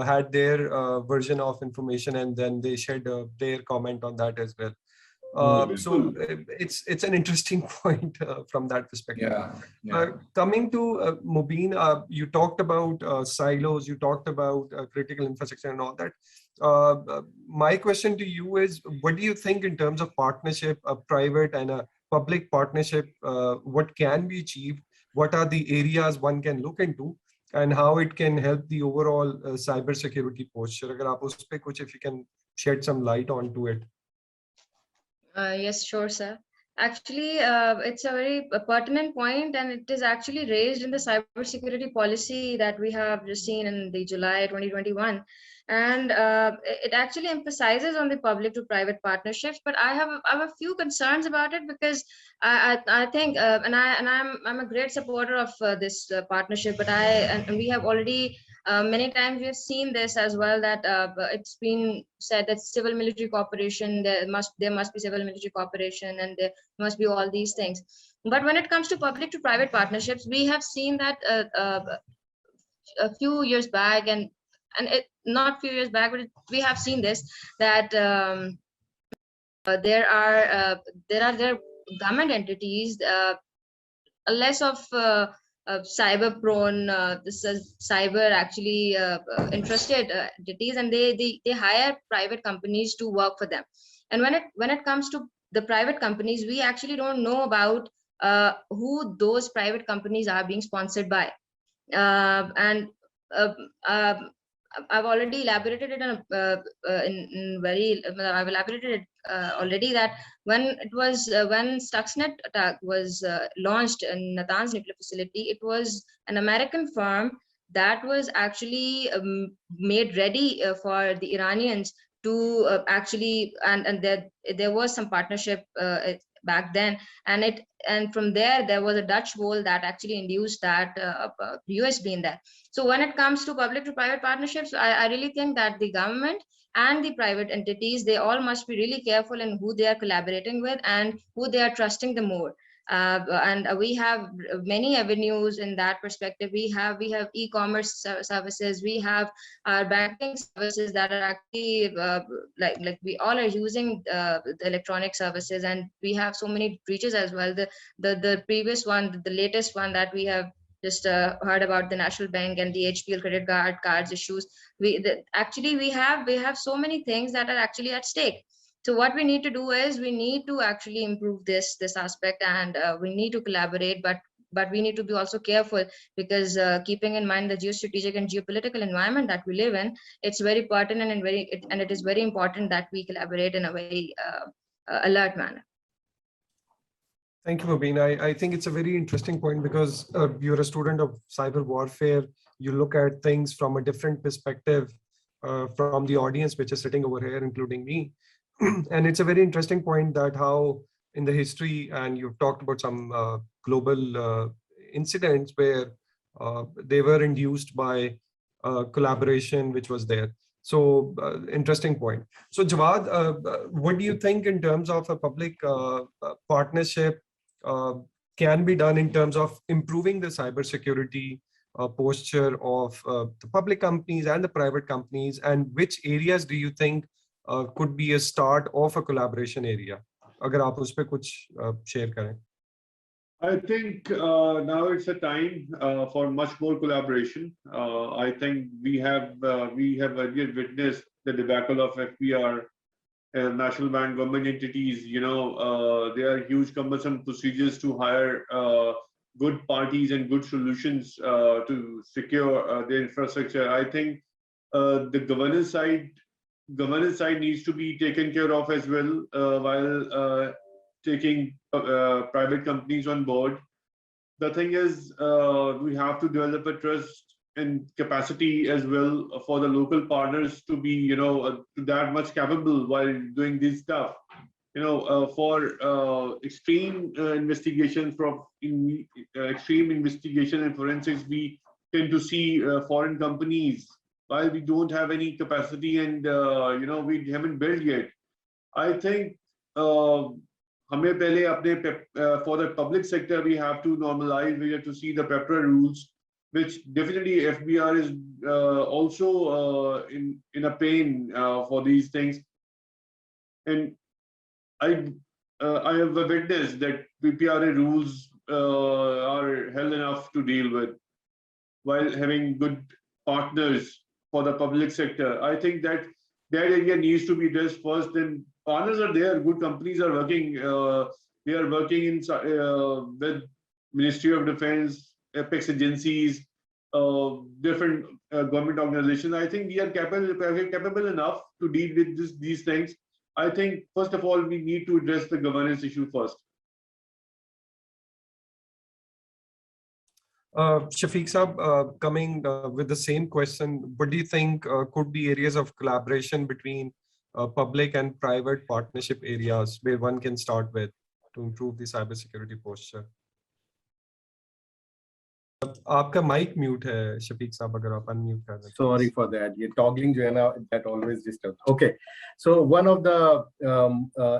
had their version of information, and then they shared their comment on that as well. So it's an interesting point from that perspective. Coming to Mubin, you talked about silos, you talked about critical infrastructure and all that. My question to you is, what do you think in terms of partnership, a private and a public partnership, what can be achieved? What are the areas one can look into, and how it can help the overall cybersecurity posture? Agar aap us pe kuch, if you can shed some light onto it. Yes, sure, sir. Actually, it's a very pertinent point, and it is actually raised in the cybersecurity policy that we have just seen in the July 2021. And it actually emphasizes on the public to private partnerships. But I have a few concerns about it, because I think I'm a great supporter of this partnership. But we have already many times we have seen this as well, that it's been said that civil military cooperation, there must be civil military cooperation, and there must be all these things. But when it comes to public to private partnerships, we have seen that a few years back, and not few years back, but we have seen this, that there are government entities, less of cyber prone, this is cyber actually interested entities, and they hire private companies to work for them. And when it comes to the private companies, we actually don't know about who those private companies are being sponsored by. And I've already elaborated it in very. I've elaborated it already that when Stuxnet attack was launched in Natanz nuclear facility, it was an American firm that was actually made ready for the Iranians to actually, and there was some partnership back then, and from there was a Dutch hole that actually induced that USB in there. So when it comes to public to private partnerships, I really think that the government and the private entities, they all must be really careful in who they are collaborating with and who they are trusting the more. And we have many avenues in that perspective. We have e-commerce services, we have our banking services that are actually like we all are using the electronic services, and we have so many breaches as well. The previous one, the latest one that we have just heard about, the National Bank and the HPL credit cards issues. We have so many things that are actually at stake. So what we need to do is we need to actually improve this aspect, and we need to collaborate, but we need to be also careful, because keeping in mind the geostrategic and geopolitical environment that we live in, it's very pertinent and it is very important that we collaborate in a very alert manner. Thank you, Mobeen. I think it's a very interesting point, because you're a student of cyber warfare. You look at things from a different perspective from the audience, which is sitting over here, including me. And it's a very interesting point that how in the history, and you've talked about some global incidents where they were induced by collaboration, which was there. So interesting point. So Jawad, what do you think in terms of a public partnership can be done in terms of improving the cybersecurity posture of the public companies and the private companies, and which areas do you think could be a start of a collaboration area? अगर आप उस पे कुछ share करें. I think now it's a time for much more collaboration. I think we have earlier witnessed the debacle of FBR, national bank, government entities. You know, there are huge cumbersome procedures to hire good parties and good solutions to secure their infrastructure. I think the governance side needs to be taken care of as well, while taking private companies on board. The thing is, we have to develop a trust and capacity as well for the local partners to be, you know, that much capable while doing this stuff. You know, for extreme investigation extreme investigation and forensics, we tend to see foreign companies, while we don't have any capacity and you know, we haven't built yet. I think हमें पहले अपने for the public sector we have to normalize, we have to see the PEPRA rules, which definitely FBR is also in a pain for these things. And I have witnessed that PPRA rules are hell enough to deal with, while having good partners for the public sector. I think that area needs to be addressed first. Then partners are there, good companies are working. They are working in with Ministry of Defense, apex agencies, different government organizations. I think we are capable enough to deal with these things. I think first of all we need to address the governance issue first. Shafiq Saab, coming with the same question, what do you think could be areas of collaboration between public and private partnership areas where one can start with to improve the cybersecurity posture? आपका mic mute है, Shafiq Saab, अगर आप unmute कर दें. Sorry for that. You're toggling, Joanna, that always disturbs. Okay, so one of the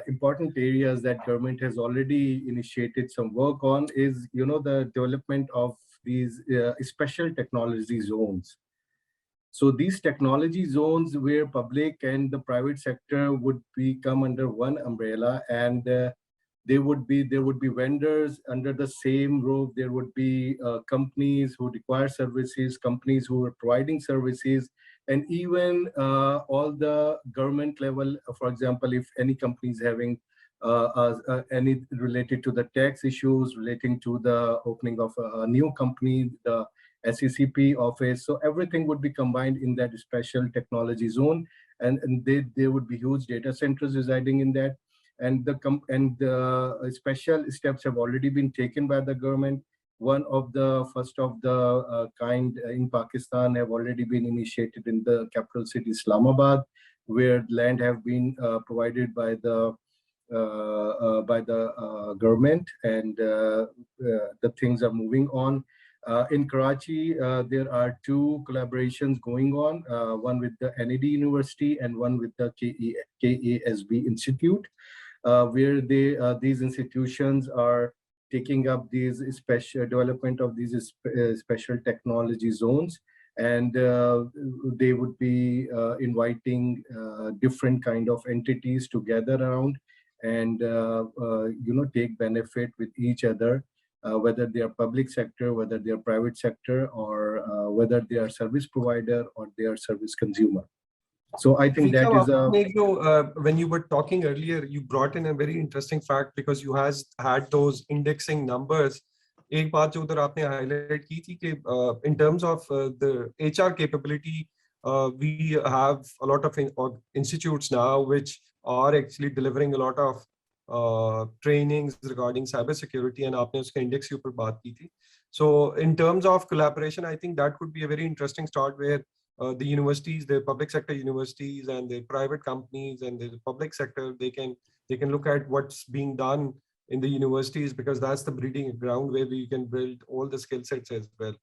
important areas that government has already initiated some work on is, you know, the development of these special technology zones. So these technology zones where public and the private sector would come under one umbrella, and there would be vendors under the same roof. There would be companies who require services, companies who are providing services, and even all the government level. For example, if any company is having any related to the tax issues, relating to the opening of a new company, the SECP office, so everything would be combined in that special technology zone, and there would be huge data centers residing in that. And the special steps have already been taken by the government. One of the first of the kind in Pakistan have already been initiated in the capital city Islamabad, where land have been provided by the government, and the things are moving on. In Karachi, there are two collaborations going on, one with the NAD University and one with the KASB Institute, where these institutions are taking up these special development of these special technology zones, and they would be inviting different kind of entities to gather around and take benefit with each other, whether they are public sector, whether they are private sector, or whether they are service provider or they are service consumer. So I think that is when you were talking earlier, you brought in a very interesting fact, because you had those indexing numbers. एक बात जो उधर आपने highlight की थी कि in terms of the HR capability, we have a lot of institutes now which are actually delivering a lot of trainings regarding cybersecurity, and आपने उसके index के ऊपर बात की थी. So in terms of collaboration, I think that could be a very interesting start, where the universities, the public sector universities, and the private companies and the public sector, they can look at what's being done in the universities, because that's the breeding ground where we can build all the skill sets as well.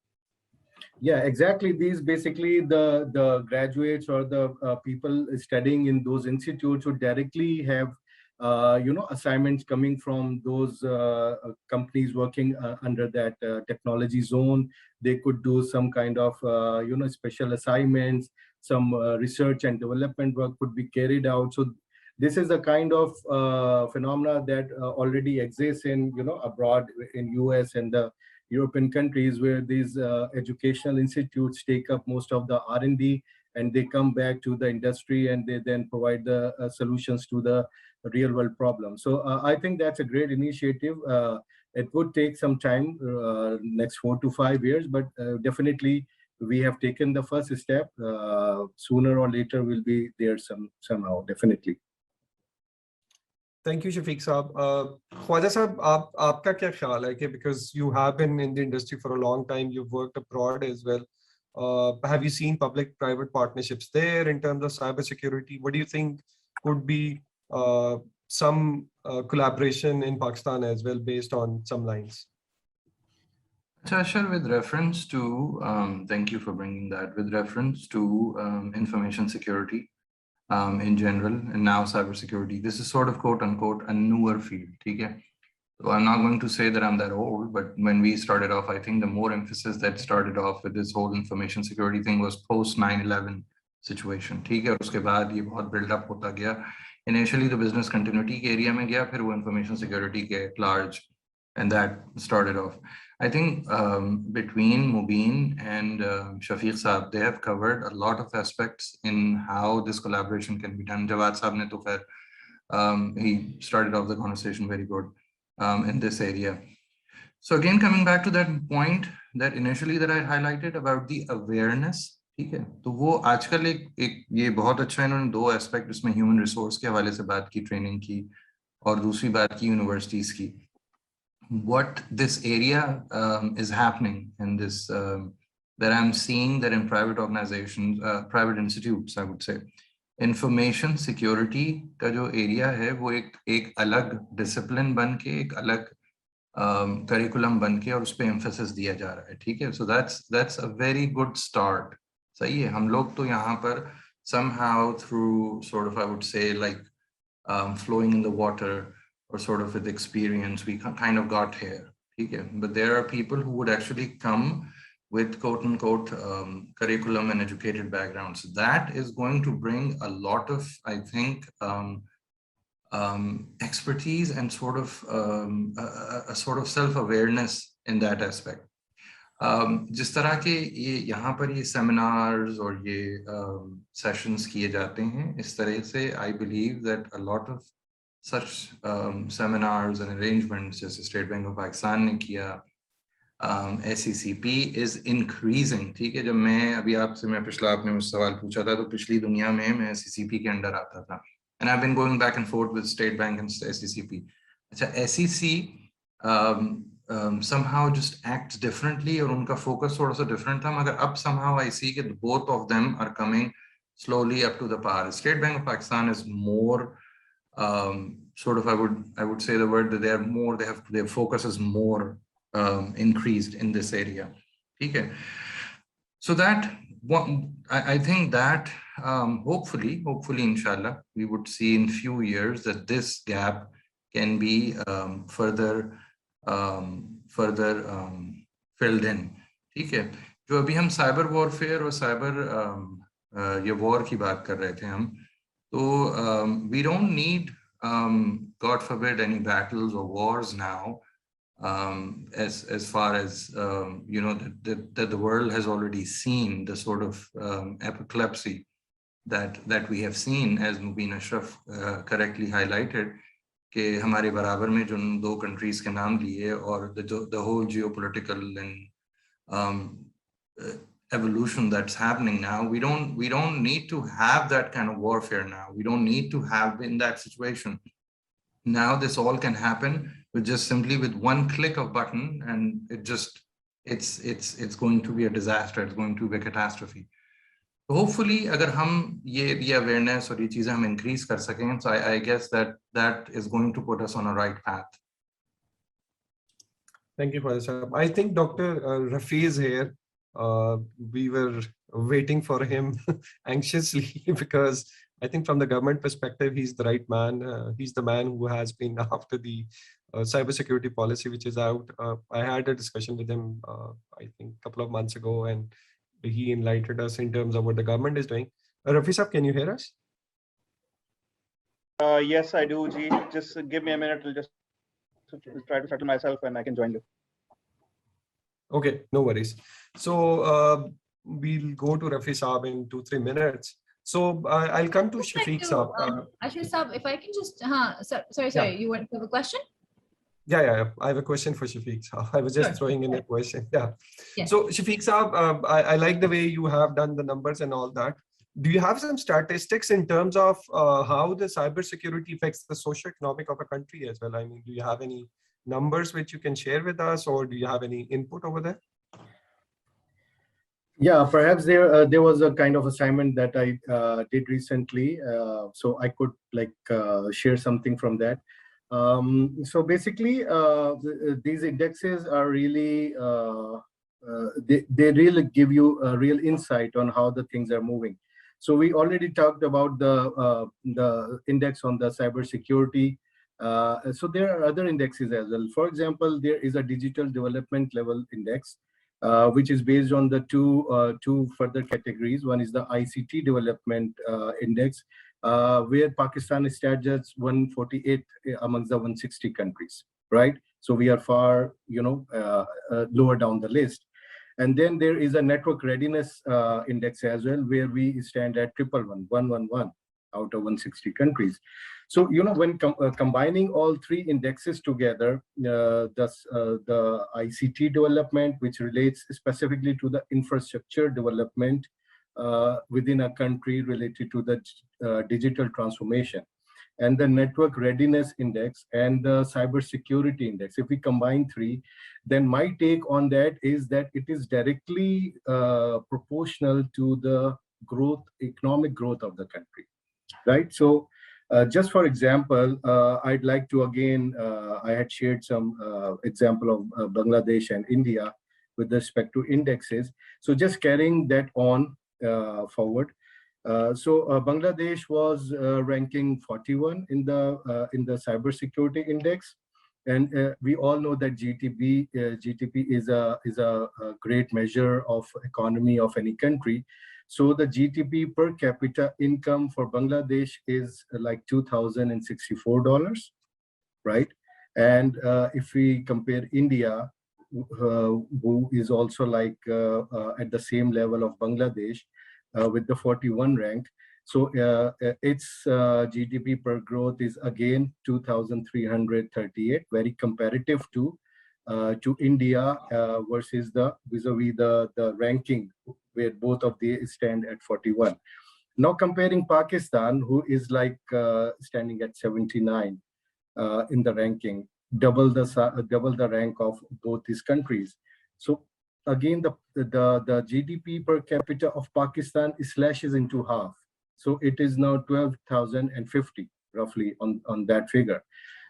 Yeah, exactly. These basically the graduates or the people studying in those institutes would directly have assignments coming from those companies working under that technology zone. They could do some kind of special assignments, some research and development work could be carried out. So this is a kind of phenomena that already exists in abroad, in US and the European countries, where these educational institutes take up most of the R&D, and they come back to the industry and they then provide the solutions to the real world problems. So I think that's a great initiative. It would take some time, next 4 to 5 years, but definitely we have taken the first step. Sooner or later we'll be there somehow, definitely. Thank you, Shafiq Saab. Khwaja Saab, aapka kya khayal hai, because you have been in the industry for a long time, you've worked abroad as well. Have you seen public-private partnerships there in terms of cybersecurity? What do you think could be some collaboration in Pakistan as well, based on some lines? Ashar, with reference to, thank you for bringing that, with reference to information security in general, and now cybersecurity, this is sort of quote unquote a newer field. Okay? So I'm not going to say that I'm that old, but when we started off, I think the more emphasis that started off with this whole information security thing was post 9/11 situation. ठीक है, उसके बाद ये बहुत build up होता गया. Initially the business continuity के area में गया, फिर वो information security के at large, and that started off. I think between Mubin and Shafiq Saab, they have covered a lot of aspects in how this collaboration can be done. Jawad Saab ne to khair, he started off the conversation very good in this area. So again, coming back to that point that initially that I highlighted about the awareness, ठीक है, तो वो आजकल एक ये बहुत अच्छा है, इन्होंने दो एस्पेक्ट इसमें ह्यूमन रिसोर्स के हवाले से बात की, ट्रेनिंग की, और दूसरी बात की यूनिवर्सिटीज की. What this area is happening in this, that I'm seeing that in private organizations, private institutes, I would say, information security का जो area है वो एक अलग discipline बन के, एक अलग curriculum बन के, और उस पे emphasis दिया जा रहा है. ठीक है, so that's a very good start. सही है, हम लोग तो यहाँ पर somehow through sort of, I would say, like flowing in the water, or sort of with experience, we kind of got here. Okay? But there are people who would actually come with quote unquote curriculum and educated backgrounds. That is going to bring a lot of, I think, expertise and sort of a sort of self-awareness in that aspect. जिस तरह के ये यहाँ पर ये seminars और ये sessions किए जाते हैं, इस तरह से I believe that a lot of such seminars and arrangements जैसे State Bank of Pakistan ने किया, SCCP is increasing. ठीक है, जब मैं अभी मैं पिछला आपने मुझसे सवाल पूछा था तो पिछली दुनिया में मैं SCCP के अंडर आता था, and I've been going back and forth with State Bank and SCCP. अच्छा, SEC somehow just acts differently और उनका focus थोड़ा सा different था, मगर अब somehow I see that both of them are coming slowly up to the par. State Bank of Pakistan is more sort of, I would say the word that they are more, their focus is more increased in this area. Okay, so that I think that hopefully inshallah we would see in few years that this gap can be further filled in. ठीक है, जो अभी हम cyber warfare और cyber ये war की बात कर रहे थे हम, तो we don't need God forbid any battles or wars now, as far as you know, that the world has already seen the sort of apocalypse that we have seen, as Mubin Ashraf correctly highlighted, कि हमारे बराबर में जो दो countries के नाम लिए और the whole geopolitical and evolution that's happening now, we don't need to have that kind of warfare now. We don't need to have in that situation. Now this all can happen with just simply with one click of button, and it's going to be a disaster. It's going to be a catastrophe. Hopefully, अगर हम ये awareness और ये चीजें हम increase कर सकें, so I guess that is going to put us on a right path. Thank you for this. I think Dr. Rafi is here. We were waiting for him anxiously because I think from the government perspective, he's the right man. He's the man who has been after the cybersecurity policy, which is out. I had a discussion with him, I think a couple of months ago, and he enlightened us in terms of what the government is doing. Rafi Saab, can you hear us? Yes, I do, G. Just give me a minute. I'll just try to settle myself and I can join you. Okay, no worries. So we'll go to Rafi Saab in 2-3 minutes. So I'll come to Shafiq Saab. Ashraf Saab, if I can just, sorry, Yeah. you want to have a question? Yeah. I have a question for Shafiq Saab. I was just throwing in a question. Yeah. So Shafiq Saab, I like the way you have done the numbers and all that. Do you have some statistics in terms of how the cybersecurity affects the socio-economic of a country as well? I mean, do you have any numbers which you can share with us, or do you have any input over there? Yeah, perhaps there was a kind of assignment that I did recently, so I could share something from that. So basically, these indexes are really they really give you a real insight on how the things are moving. So we already talked about the index on the cybersecurity. So there are other indexes as well. For example, there is a digital development level index, which is based on the two further categories. One is the ICT development index, where Pakistan is at 148 amongst the 160 countries, right? So we are far, lower down the list. And then there is a network readiness index as well, where we stand at 111 out of 160 countries. So, when combining all three indexes together, the ICT development, which relates specifically to the infrastructure development within a country related to the digital transformation, and the network readiness index and the cybersecurity index, if we combine three, then my take on that is that it is directly proportional to the economic growth of the country, right? So just for example, I'd like to again, I had shared some example of Bangladesh and India with respect to indexes. So just carrying that on forward. So Bangladesh was ranking 41 in the cybersecurity index, and we all know that GDP is a great measure of economy of any country. So the GDP per capita income for Bangladesh is like $2,064, right? And if we compare India, who is also like at the same level of Bangladesh with the 41 rank. So its GDP per growth is again 2,338, very comparative to India versus vis-a-vis the ranking where both of these stand at 41. Now comparing Pakistan, who is like standing at 79 in the ranking, double the rank of both these countries. So again, the GDP per capita of Pakistan slashes into half. So it is now 12,050 roughly on that figure.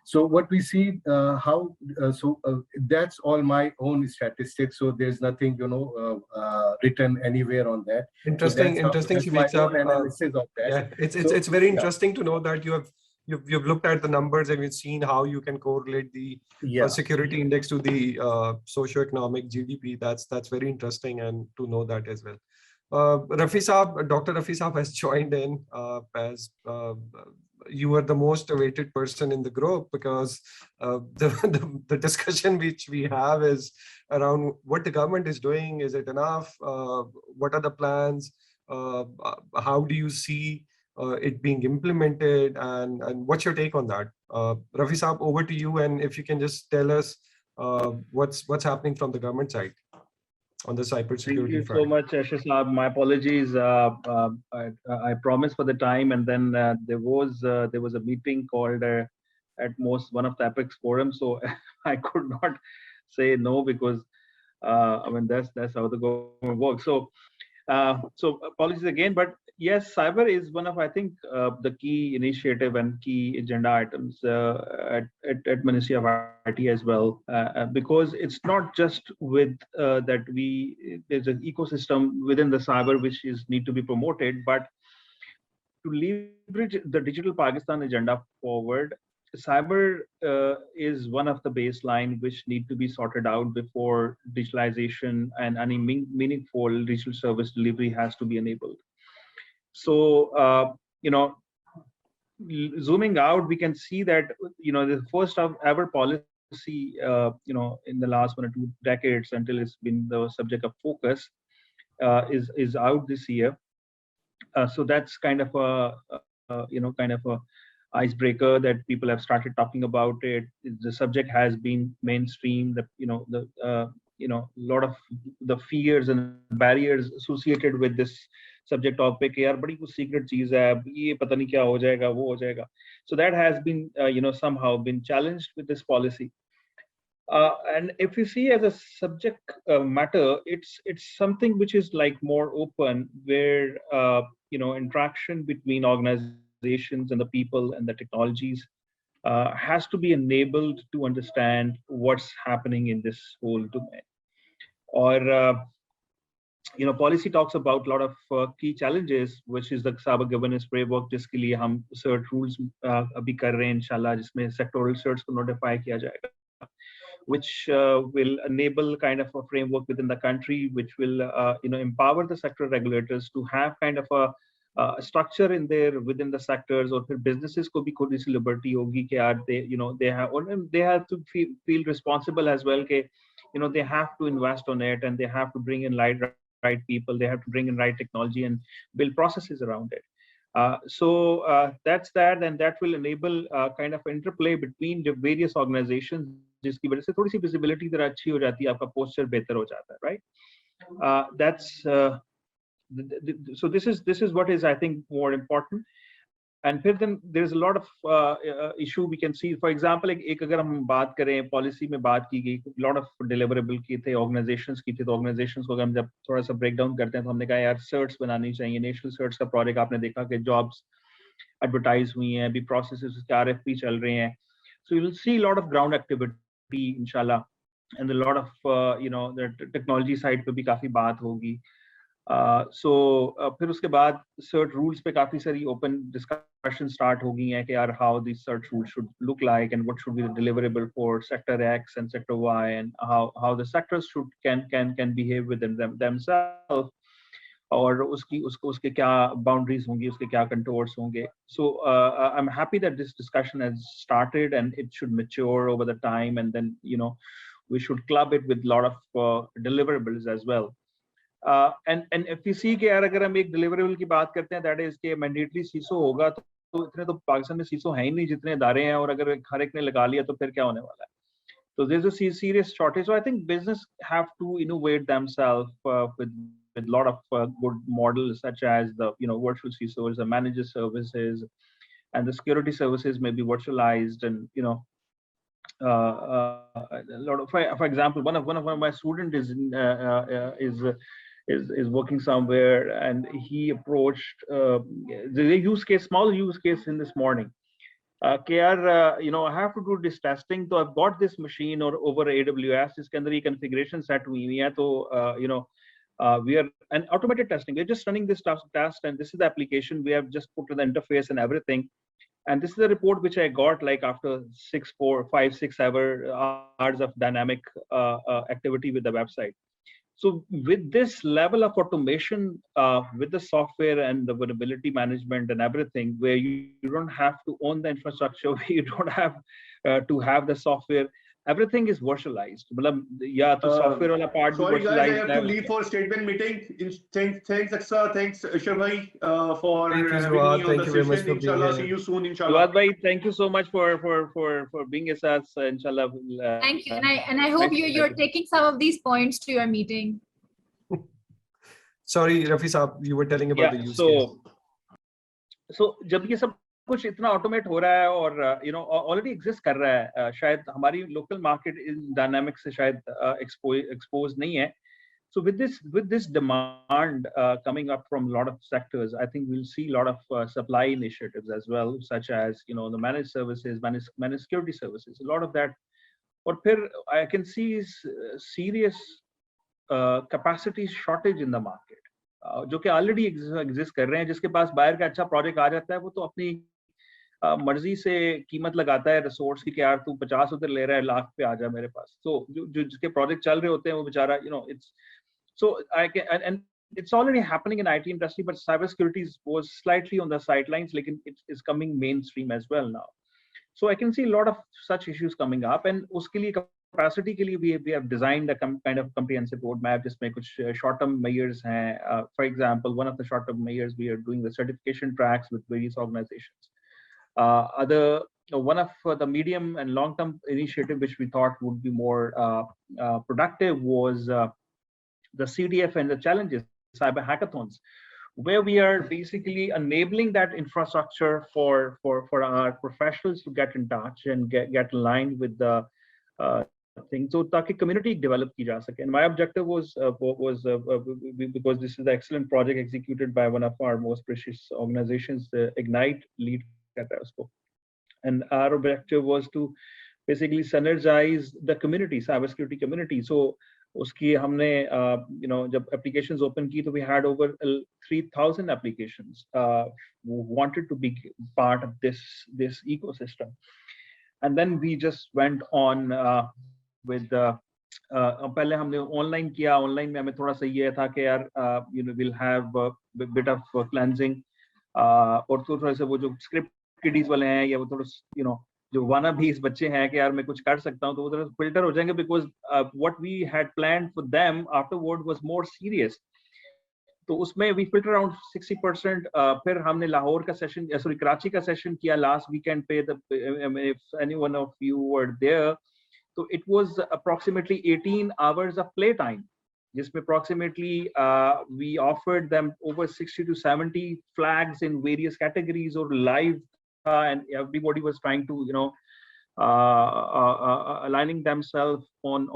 So what we see, that's all my own statistics. So there's nothing, written anywhere on that. Interesting, So interesting, that's my own Shivik. analysis of that. Yeah, it's very interesting to know that you've looked at the numbers and you've seen how you can correlate the security index to the socioeconomic GDP. That's very interesting, and to know that as well. Dr. Rafi Saab has joined in as you were the most awaited person in the group, because the discussion which we have is around what the government is doing. Is it enough? What are the plans? How do you see it being implemented, and what's your take on that? Rafi Saab, over to you, and if you can just tell us what's happening from the government side on the cybersecurity front. Thank you so much, Ashish Saab. My apologies. I promised for the time, and then there was a meeting called at most one of the Apex forums, so I could not say no, because I mean that's how the government works. So apologies again, but yes, cyber is one of, I think, the key initiative and key agenda items at Ministry of IT as well, because it's not just with that there's an ecosystem within the cyber which need to be promoted, but to leverage the Digital Pakistan agenda forward. Cyber is one of the baseline which need to be sorted out before digitalization and any meaningful digital service delivery has to be enabled. So, zooming out, we can see that, the first ever policy, in the last 1 or 2 decades, until it's been the subject of focus, is out this year. So that's kind of a icebreaker that people have started talking about it. The subject has been mainstream. Lot of the fears and barriers associated with this subject topic. यार बड़ी कुछ secret चीज है, ये पता नहीं क्या हो जाएगा, वो हो जाएगा. So that has been somehow been challenged with this policy. And if you see as a subject matter, it's something which is like more open, where interaction between organizations and the people and the technologies has to be enabled to understand what's happening in this whole domain. Or policy talks about a lot of key challenges, which is the cyber governance framework, जिसके लिए हम cert rules अभी कर रहे हैं इंशाल्लाह, जिसमें sectoral certs को notify किया जाएगा, which will enable kind of a framework within the country, which will empower the sector regulators to have kind of a structure in there within the sectors, or फिर businesses को भी थोड़ी सी liberty होगी कि यार they have to feel responsible as well, कि they have to invest on it, and they have to bring in right people, they have to bring in right technology and build processes around it. So that's that, and that will enable kind of interplay between the various organizations, जिसकी वजह से थोड़ी सी visibility जरा अच्छी हो जाती है, आपका posture बेहतर हो जाता है, right? That's so this is what is, I think, more important. And then there's a lot of issue we can see. For example, एक अगर हम बात करें policy में बात की गई, lot of deliverable की थे, organizations की थी, तो organizations को अगर हम जब थोड़ा सा breakdown करते हैं, तो हमने कहा यार certs बनानी चाहिए, national certs का project आपने देखा कि jobs advertise हुई हैं, अभी processes के RFP चल रहे हैं. So you'll see a lot of ground activity, inshallah, and a lot of the technology side पे भी काफी बात होगी. So फिर उसके बाद cert rules पे काफी सारी open discussion start हो गई हैं कि यार how these cert rules should look like, and what should be the deliverable for sector X and sector Y, and how the sectors can behave within themselves. और उसके क्या boundaries होंगी, उसके क्या contours होंगे. So I'm happy that this discussion has started and it should mature over the time, and then we should club it with a lot of deliverables as well. And if we see कि यार अगर हम एक deliverable की बात करते हैं, that is कि mandatory CISO होगा, तो इतने तो पाकिस्तान में CISO है ही नहीं जितने इदारे हैं, और अगर हर एक ने लगा लिया तो फिर क्या होने वाला है. So there's a serious shortage. So I think business have to innovate themselves with a lot of good models, such as the virtual CISOs, the managed services, and the security services may be virtualized, and a lot of, for example, one of my students is working somewhere, and he approached the small use case in this morning. I have to do this testing, so I've got this machine or over AWS, इसके अंदर ये configuration set हुई हुई है, तो we are an automated testing. We're just running this test, and this is the application we have just put to the interface and everything. And this is a report which I got like after 5, 6 hours of dynamic activity with the website. So with this level of automation, with the software and the vulnerability management and everything, where you don't have to own the infrastructure, where you don't have to have the software, everything is virtualized. Yeah, the software wala part sorry virtualized. Guys, I have to leave for statement meeting. Thanks Aksa, thanks Ashraf bhai for having me on the session. Inshallah, see you soon. Inshallah. Bhai, thank you so much for being with us. Inshallah. Thank you, and I hope you're taking some of these points to your meeting. Sorry, Rafi Saab, you were telling about the use case. So जब ये सब कुछ इतना automate हो रहा है और already exist कर रहा है, शायद हमारी लोकल मार्केट इन डायनामिक्स से शायद एक्सपोज नहीं है. So with this demand coming up from a lot of sectors, I think we'll see a lot of supply initiatives as well, such as the managed services, managed security services, a lot of that. और फिर I can see serious capacity shortage in the market, जो कि already exist कर रहे हैं. जिसके पास बाहर का अच्छा प्रोजेक्ट आ जाता है, वो तो अपनी मर्जी से कीमत लगाता है रिसोर्स की कि यार तू 50 उधर ले रहा है, लाख पे आ जा मेरे पास. तो जो जिसके प्रोजेक्ट चल रहे होते हैं वो बेचारा it's so I can and it's already happening in IT industry, but cybersecurity was slightly on the sidelines, like it is coming mainstream as well now. So I can see a lot of such issues coming up, and uske liye capacity ke liye we have designed a kind of comprehensive roadmap. जिसमें कुछ short-term measures हैं. For example, one of the short-term measures, we are doing the certification tracks with various organizations. One of the medium and long-term initiative which we thought would be more productive was the CDF and the challenges, cyber hackathons, where we are basically enabling that infrastructure for our professionals to get in touch and get aligned with the thing, so ताकि community develop की जा सके. And my objective was because this is the excellent project executed by one of our most precious organizations, Ignite lead कर रहा है उसको. And our objective was to basically synergize the community, cybersecurity community. So उसकी हमने जब applications open की, तो we had over 3,000 applications who wanted to be part of this ecosystem. And then we just went on with पहले हमने online किया. Online में हमें थोड़ा सा ये था कि यार we'll have a bit of cleansing, और थोड़ा सा वो जो script kiddies वाले हैं या वो थोड़ा जो वाना भी इस बच्चे हैं कि यार मैं कुछ कर सकता हूँ, तो वो थोड़ा फिल्टर हो जाएंगे, because what we had planned for them afterward was more serious. तो उसमें we filter around 60%. फिर हमने लाहौर का सेशन, सॉरी कराची का सेशन किया last weekend पे. If any one of you were there, so it was approximately 18 hours of play time, जिसमें approximately we offered them over 60 to 70 flags in various categories or live, and everybody was trying to aligning themselves on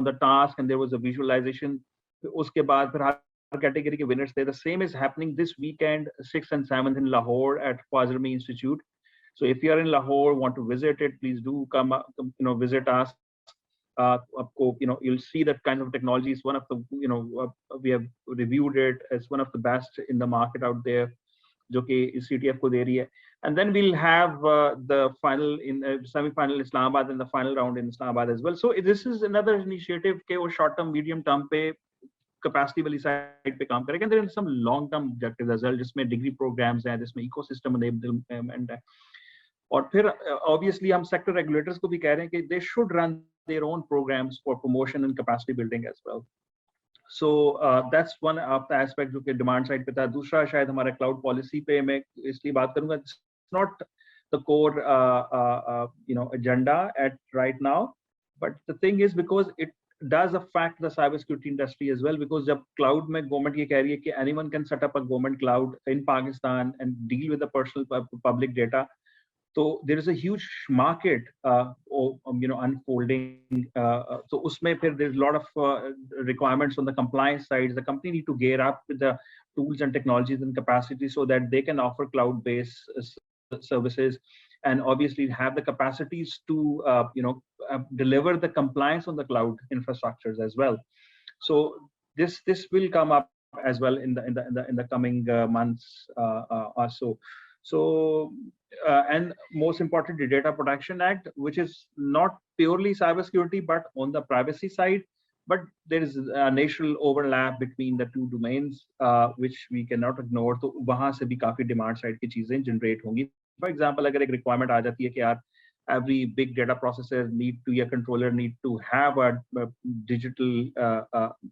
the task, and there was a visualization. उसके बाद फिर हर category के winners थे. The same is happening this weekend, 6th and 7th in Lahore at Fazermi Institute. So if you are in Lahore, want to visit it, please do come visit us. You'll see that kind of technology is one of the we have reviewed it as one of the best in the market out there, जो कि CTF को दे रही है. And then we'll have the final in semi-final Islamabad and the final round in Islamabad as well. So this is another initiative के वो short term, medium term पे capacity वाली side पे काम करेंगे, and there are some long term objectives as well, जिसमें degree programs हैं, जिसमें ecosystem enablement है. और फिर obviously हम sector regulators को भी कह रहे हैं कि they should run their own programs for promotion and capacity building as well. So that's one of the aspect जो कि demand side पे था. दूसरा शायद हमारा cloud policy पे मैं इसलिए बात करूँगा. It's not the core agenda at right now, but the thing is because it does affect the cybersecurity industry as well, because जब cloud में government ये कह रही है कि anyone can set up a government cloud in Pakistan and deal with the personal public data. So there is a huge market, unfolding. So usme phir there's a lot of requirements on the compliance side. The company need to gear up with the tools and technologies and capacity so that they can offer cloud-based services, and obviously have the capacities to, deliver the compliance on the cloud infrastructures as well. So this will come up as well in the coming months or so. So, and most importantly, Data Protection Act, which is not purely cybersecurity, but on the privacy side, but there is a national overlap between the two domains, which we cannot ignore. So, वहाँ से भी काफी demand side की चीजें generate होंगी. For example, अगर एक requirement आ जाती है कि यार every big data processor controller need to have a digital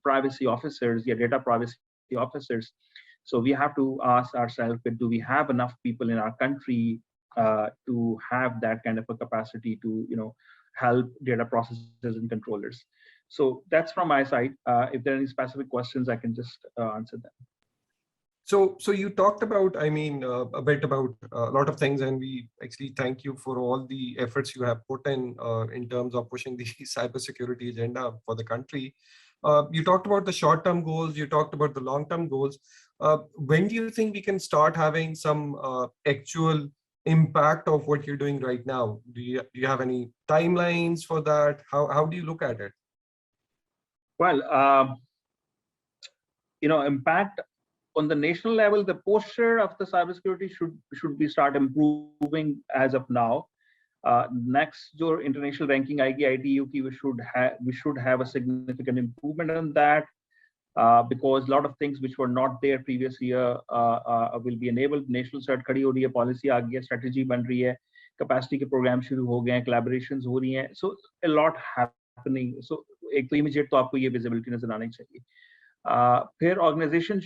privacy officers, data privacy officers. So we have to ask ourselves, do we have enough people in our country to have that kind of a capacity to, help data processors and controllers? So that's from my side. If there are any specific questions, I can just answer them. So you talked about, a bit about a lot of things, and we actually thank you for all the efforts you have put in terms of pushing the cybersecurity agenda for the country. You talked about the short-term goals, you talked about the long-term goals. When do you think we can start having some actual impact of what you're doing right now? Do you have any timelines for that? How do you look at it? Well, impact on the national level, the posture of the cybersecurity should be start improving as of now. Next, your international ranking ITU ki, we should have a significant improvement on that, because a lot of things which were not there previous year will be enabled. National cert khadi ho rahi hai, policy aa gaya, strategy ban rahi hai, capacity ke program shuru ho gaye, collaborations ho rahi hain. So a lot happening. So ek to immediate to aapko ye visibility nazar aani chahiye. फिर organisation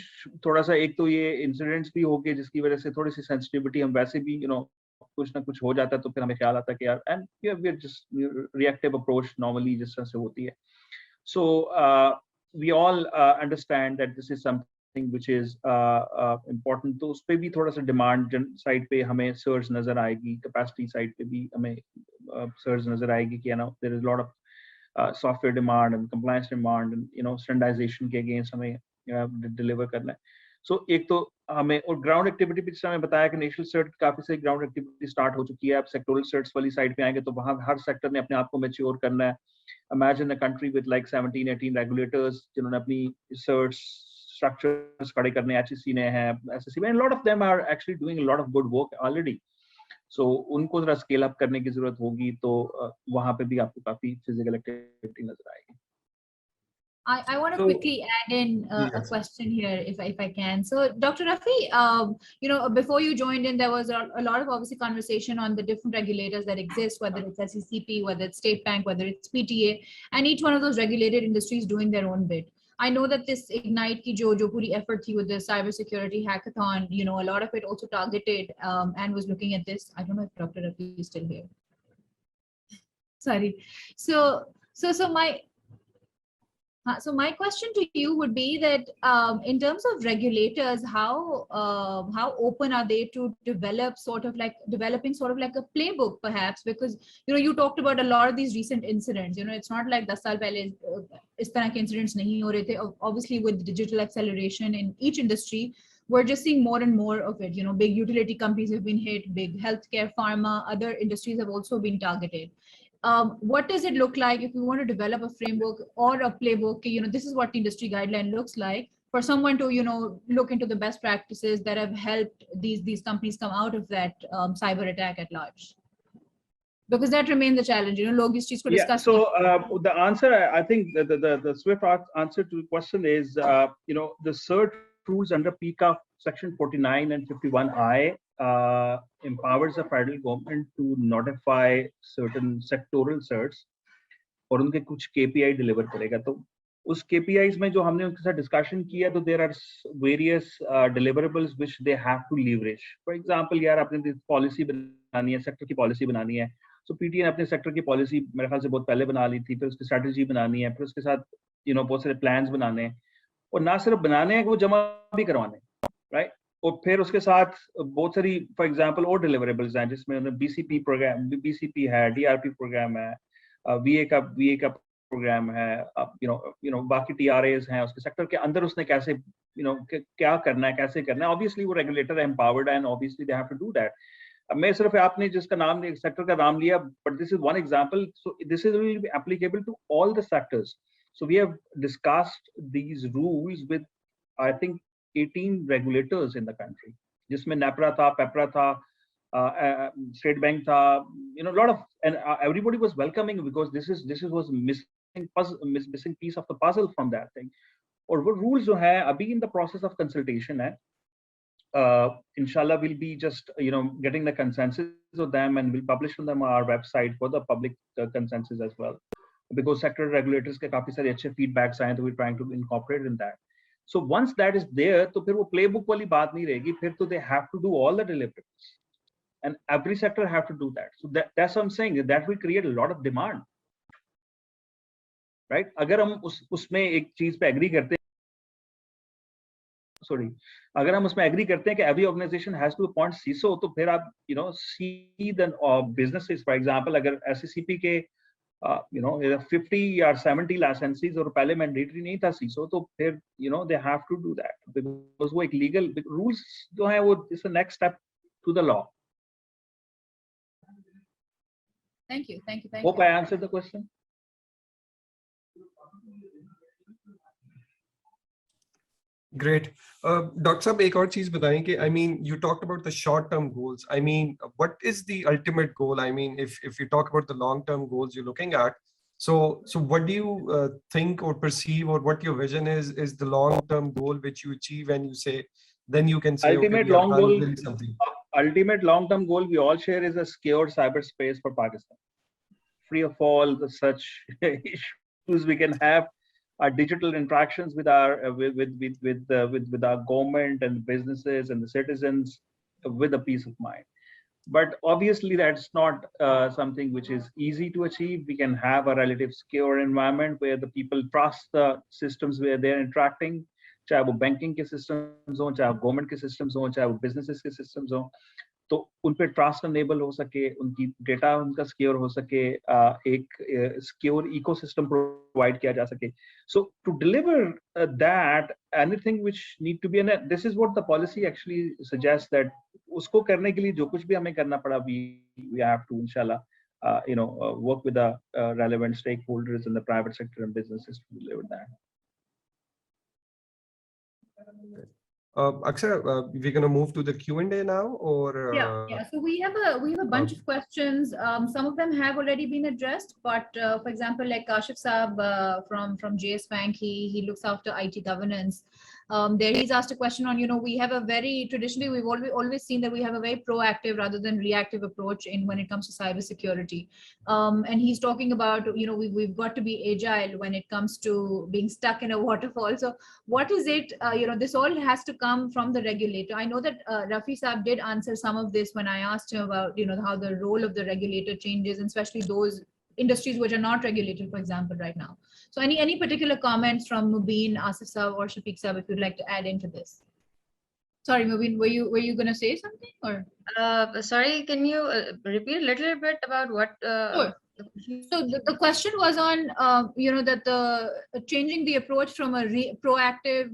थोड़ा सा, एक तो ये incidents भी हो गए जिसकी वजह से थोड़ी सी सेंसिटिविटी, हम वैसे भी कुछ ना कुछ हो जाता है तो फिर हमें ख्याल आता है कि यार, and we are just reactive approach normally जिस तरह से होती है. So we all understand that this is something which is important. तो उस पर भी थोड़ा सा डिमांड साइड पे हमें सर्ज नजर आएगी, कैपेसिटी साइड पे भी हमें सर्ज नजर आएगी कि there is lot of software demand and compliance demand and standardization के against हमें deliver करना है. So एक तो हमें, और ground activity भी जिसमें बताया कि national cert काफी सारी ground activity start हो चुकी है. अब sectoral certs वाली side पे आएंगे तो वहाँ हर sector ने अपने आप को mature करना है. Imagine a country with like 17-18 regulators जिन्होंने अपनी certs structures खड़े करने, HEC ने हैं, SSC में, and a lot of them are actually doing a lot of good work already. So उनको जरा स्केल अप करने की जरूरत होगी, तो वहां पे भी आपको काफी फिजिकल एक्टिविटी नजर आएगी. I want to quickly add in a question here, if I can. So, Dr. Rafi, before you joined in, there was a lot of obviously conversation on the different regulators that exist, whether it's SECP, whether it's State Bank, whether it's PTA, and each one of those regulated industries doing their own bit. I know that this Ignite ki jo puri effort thi with the cybersecurity hackathon, a lot of it also targeted and was looking at this. I don't know if Dr. Rafi is still here. Sorry. So my question to you would be that in terms of regulators, how open are they to developing sort of like a playbook, perhaps? Because you talked about a lot of these recent incidents. It's not like 10 saal pehle is tarah ke incidents nahi ho rahe the. Obviously, with digital acceleration in each industry, we're just seeing more and more of it. Big utility companies have been hit, big healthcare, pharma, other industries have also been targeted. What does it look like if we want to develop a framework or a playbook? This is what the industry guideline looks like for someone to look into the best practices that have helped these companies come out of that cyber attack at large. Because that remains a challenge. Log is cheez ko Yeah, discuss. so the answer, I think the swift answer to the question is, the cert rules under PCA section 49 and 51I empowers the federal government to notify certain sectoral certs और उनके कुछ KPI deliver करेगा. तो उस KPIs में जो हमने उनके साथ discussion किया, तो there are various deliverables which they have to leverage. For example, यार आपने policy बनानी है, sector की policy बनानी है. So PTN अपने सेक्टर की पॉलिसी मेरे ख्याल से बहुत पहले बना ली थी, फिर उसकी स्ट्रैटेजी बनानी है, फिर उसके साथ बहुत सारे प्लान्स बनाने हैं, और ना सिर्फ बनाने हैं, वो जमा भी करवाने हैं, राइट. और फिर उसके साथ बहुत सारी फॉर एग्जांपल और डिलीवरेबल्स हैं, जिसमें उन्हें बीसीपी प्रोग्राम, बीसीपी है, डीआरपी प्रोग्राम है, वीए का प्रोग्राम है, बाकी टीआरएस हैं, उसके सेक्टर के अंदर उसने कैसे क्या करना है, कैसे करना है. ऑब्वियसली वो रेगुलेटर है, एम्पावर्ड है, and obviously they have to do that. मैं सिर्फ आपने जिसका नाम सेक्टर का नाम लिया, but this is one example. So this is will be applicable to all the sectors. So we have discussed these rules with I think 18 regulators in the country, जिसमें नेपरा था, पेपरा था, स्टेट बैंक था, lot of, and everybody was welcoming because this was missing piece of the puzzle from that thing. और वो rules जो है अभी in the process of consultation है. Inshallah, we'll be just getting the consensus of them, and we'll publish on them on our website for the public consensus as well, because sector regulators के काफी सारे अच्छे feedbacks आए, तो we're trying to incorporate in that. So once that is there, तो फिर वो playbook वाली बात नहीं रहेगी, फिर तो they have to do all the deliverables, and every sector have to do that. So that's what I'm saying, that will create a lot of demand, right? अगर हम उसमें एक चीज पे agree करते हैं, अगर हम उसमें एग्री करते हैं कि every organization has to appoint CISO, तो फिर आप see the businesses, for example, अगर SCCP के 50 या 70 licenses और पहले mandatory नहीं था CISO, तो फिर they have to do that because वो एक legal rules जो है वो is the next step to the law. Thank you. Hope I answered the question. Great. Dr. Saab, एक और चीज बताएं कि you talked about the short-term goals. What is the ultimate goal? If you talk about the long-term goals you're looking at, so what do you think or perceive, or what your vision is the long-term goal which you achieve, and you say, then you can say, ultimate okay, long goal, something. Ultimate long-term goal we all share is a secure cyberspace for Pakistan, free of all the such issues we can have. Our digital interactions with our with our government and businesses and the citizens with a peace of mind. But obviously that's not something which is easy to achieve. We can have a relative secure environment where the people trust the systems where they're interacting, चाहे वो banking के systems हो, चाहे government के systems हो, चाहे वो businesses के systems हो, तो उन पे ट्रस्ट एनेबल हो सके, उनकी डेटा उनका सिक्योर हो सके, एक सिक्योर इकोसिस्टम प्रोवाइड किया जा सके. So to deliver that, anything which need to be, and this is what the policy actually suggest, that उसको करने के लिए जो कुछ भी हमें करना पड़ा, वी हैव टू इंशाल्लाह work with the relevant stakeholders in the private sector and businesses to deliver that. Akshay, we're going to move to the Q&A now, or yeah. So we have a bunch of questions. Some of them have already been addressed, but for example, like Kashif Saab from JS Bank, he looks after IT governance. There he's asked a question on, we have a very, traditionally we've always seen that we have a very proactive rather than reactive approach when it comes to cybersecurity. And he's talking about, we've got to be agile when it comes to being stuck in a waterfall. So what is it, this all has to come from the regulator. I know that Rafi Saab did answer some of this when I asked him about, how the role of the regulator changes, and especially those industries which are not regulated, for example, right now. So any particular comments from Mubin, Asif Saab, or Shafiq Saab, if you'd like to add into this? Sorry, Mubin, were you going to say something, or? Sorry, can you repeat a little bit about what? Sure. So the question was on, that the changing the approach from a reactive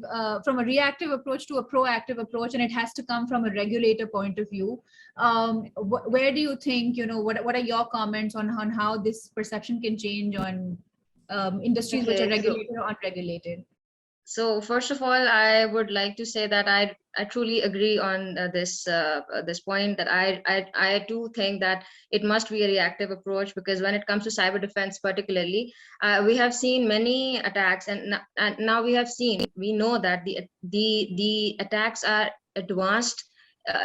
approach to a proactive approach, and it has to come from a regulator point of view. Where do you think, what are your comments on how this perception can change on industries which are regulated or unregulated? So first of all, I would like to say that I truly agree on this point, that I do think that it must be a reactive approach, because when it comes to cyber defense particularly, we have seen many attacks, and now we know that the attacks are advanced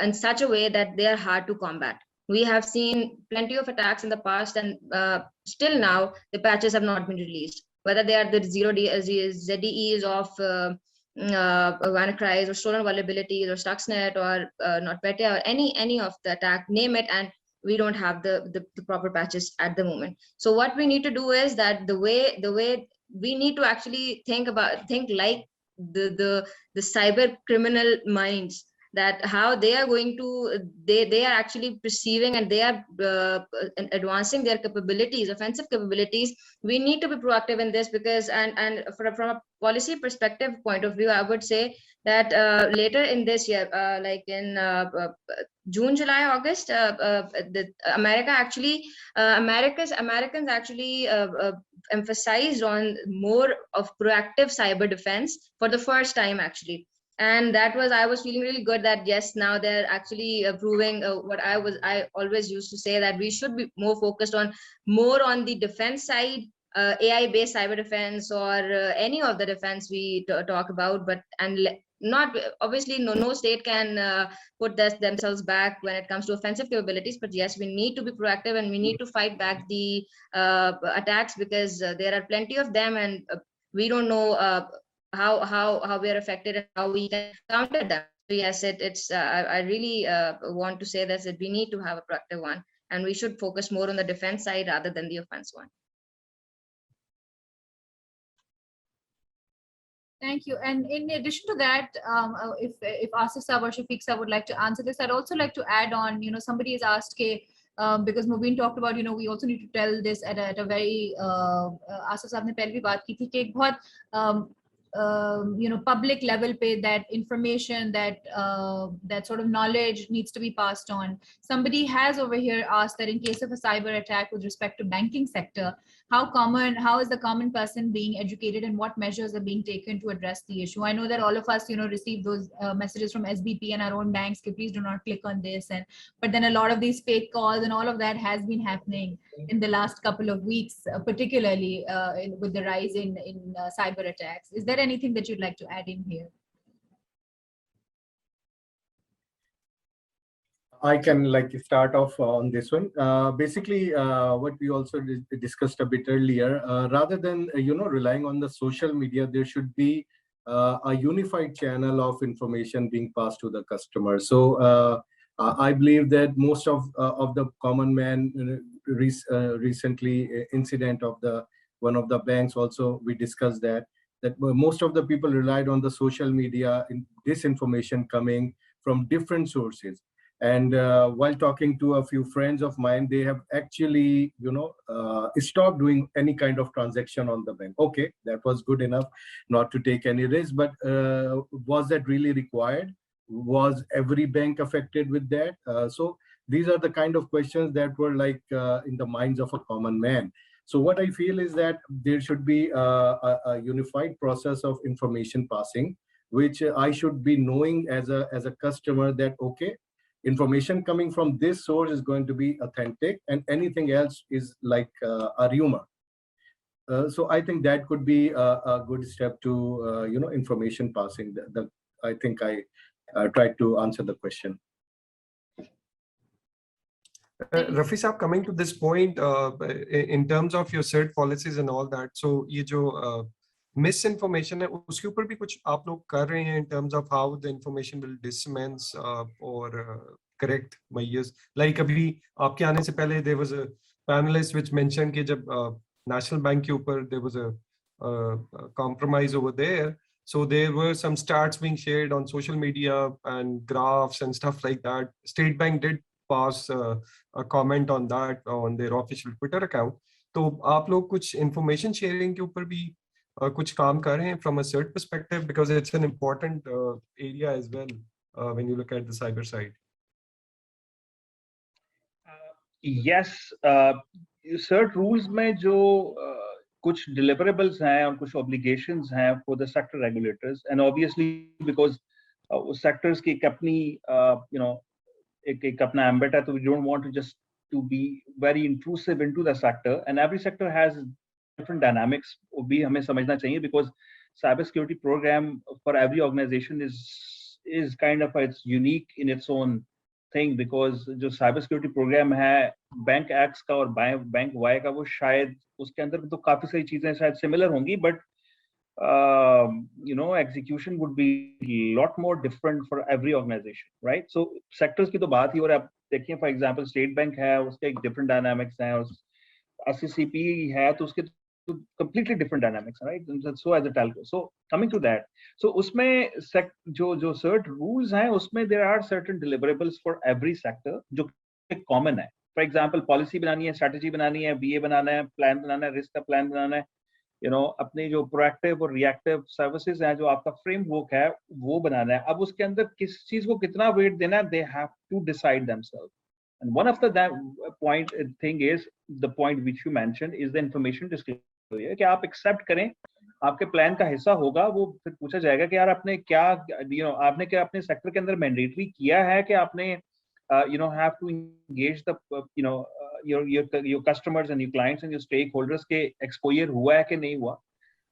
in such a way that they are hard to combat. We have seen plenty of attacks in the past, and still now the patches have not been released, whether they are the ZDEs of WannaCries or stolen vulnerabilities or Stuxnet or NotPetya or any of the attack, name it, and we don't have the proper patches at the moment. So what we need to do is that the way we need to actually think like the cyber criminal minds, that how they are going to they are actually perceiving, and they are advancing their capabilities, offensive capabilities. We need to be proactive in this, because and from a policy perspective point of view, I would say that later in this year, like in June, July, August, Americans actually emphasized on more of proactive cyber defense for the first time, actually. And that was, I was feeling really good that yes, now they're actually proving what I always used to say, that we should be more focused on the defense side, AI based cyber defense, or any of the defense we talk about, but not obviously no state can put themselves back when it comes to offensive capabilities, but yes, we need to be proactive, and we need to fight back the attacks, because there are plenty of them, and we don't know how we are affected and how we can counter them. So yes, I really want to say that we need to have a proactive one, and we should focus more on the defense side rather than the offense one. Thank you. And in addition to that, if Asif Saab or Shafiq Saab would like to answer this, I'd also like to add on, somebody has asked, because Mubin talked about, we also need to tell this at a very, Asif Saab ne pehle bhi baat ki thi ki ek bahut, public level pe that information, that sort of knowledge needs to be passed on. Somebody has over here asked that in case of a cyber attack with respect to banking sector, how is the common person being educated, and what measures are being taken to address the issue? I know that all of us, receive those messages from SBP and our own banks, please do not click on this, but then a lot of these fake calls and all of that has been happening in the last couple of weeks, particularly with the rise in cyber attacks. Is there anything that you'd like to add in here? I can start off on this one. Basically, what we also discussed a bit earlier, rather than relying on the social media, there should be a unified channel of information being passed to the customer. So I believe that most of the common man, recently incident of one of the banks, also we discussed that most of the people relied on the social media in disinformation coming from different sources. And while talking to a few friends of mine, they have actually, stopped doing any kind of transaction on the bank. Okay, that was good enough not to take any risk, but was that really required? Was every bank affected with that? So these are the kind of questions that were in the minds of a common man. So what I feel is that there should be a unified process of information passing, which I should be knowing as a customer that, okay, information coming from this source is going to be authentic, and anything else is like a rumor. So I think that could be a good step to information passing. I think I tried to answer the question. Rafi Saab, coming to this point, in terms of your cert policies and all that, so ये जो misinformation है, उसके ऊपर भी कुछ आप लोग कर रहे हैं in terms of how the information will disseminate or correct bias? Like अभी आपके आने से पहले there was a panelist which mentioned कि जब National Bank के ऊपर there was a compromise over there, so there were some stats being shared on social media and graphs and stuff like that. State Bank did pass a comment on that on their official Twitter account. तो आप लोग कुछ information sharing के ऊपर भी कुछ काम कर रहे हैं from a cert perspective, because it's an important area as well when you look at the cyber side? Yes, cert rules में जो कुछ deliverables हैं और कुछ obligations हैं for the sector regulators, and obviously because उस sectors की एक अपनी एक अपना ambit है, so we don't want to just to be very intrusive into the sector, and every sector has different dynamics. वो भी हमें समझना चाहिए, because cybersecurity program for every organization is kind of it's unique in its own thing, because जो cybersecurity program है bank X का और bank Y का, वो शायद उसके अंदर तो काफी सारी चीजें शायद similar होंगी, but execution would be a lot more different for every organization, right? So sectors की तो बात ही, और आप देखिए for example State Bank है, उसके एक different dynamics हैं, और SCCP है तो उसके completely different dynamics, right? So as a telco. So coming to that, so उसमें जो certain rules हैं, उसमें there are certain deliverables for every sector जो common है. For example, policy बनानी है, strategy बनानी है, BA बनाना है, plan बनाना है, risk का plan बनाना है, अपने जो proactive और reactive services हैं, जो आपका framework है, वो बनाना है. अब उसके अंदर किस चीज को कितना weight देना है, they have to decide themselves. And one of the thing is the point which you mentioned is the information disclosure. कि आप accept करें, आपके plan का हिस्सा होगा, वो फिर पूछा जाएगा कि यार आपने क्या, आपने क्या अपने sector के अंदर mandatory किया है कि आपने have to engage the your customers and your clients and your stakeholders के exposure हुआ है कि नहीं हुआ,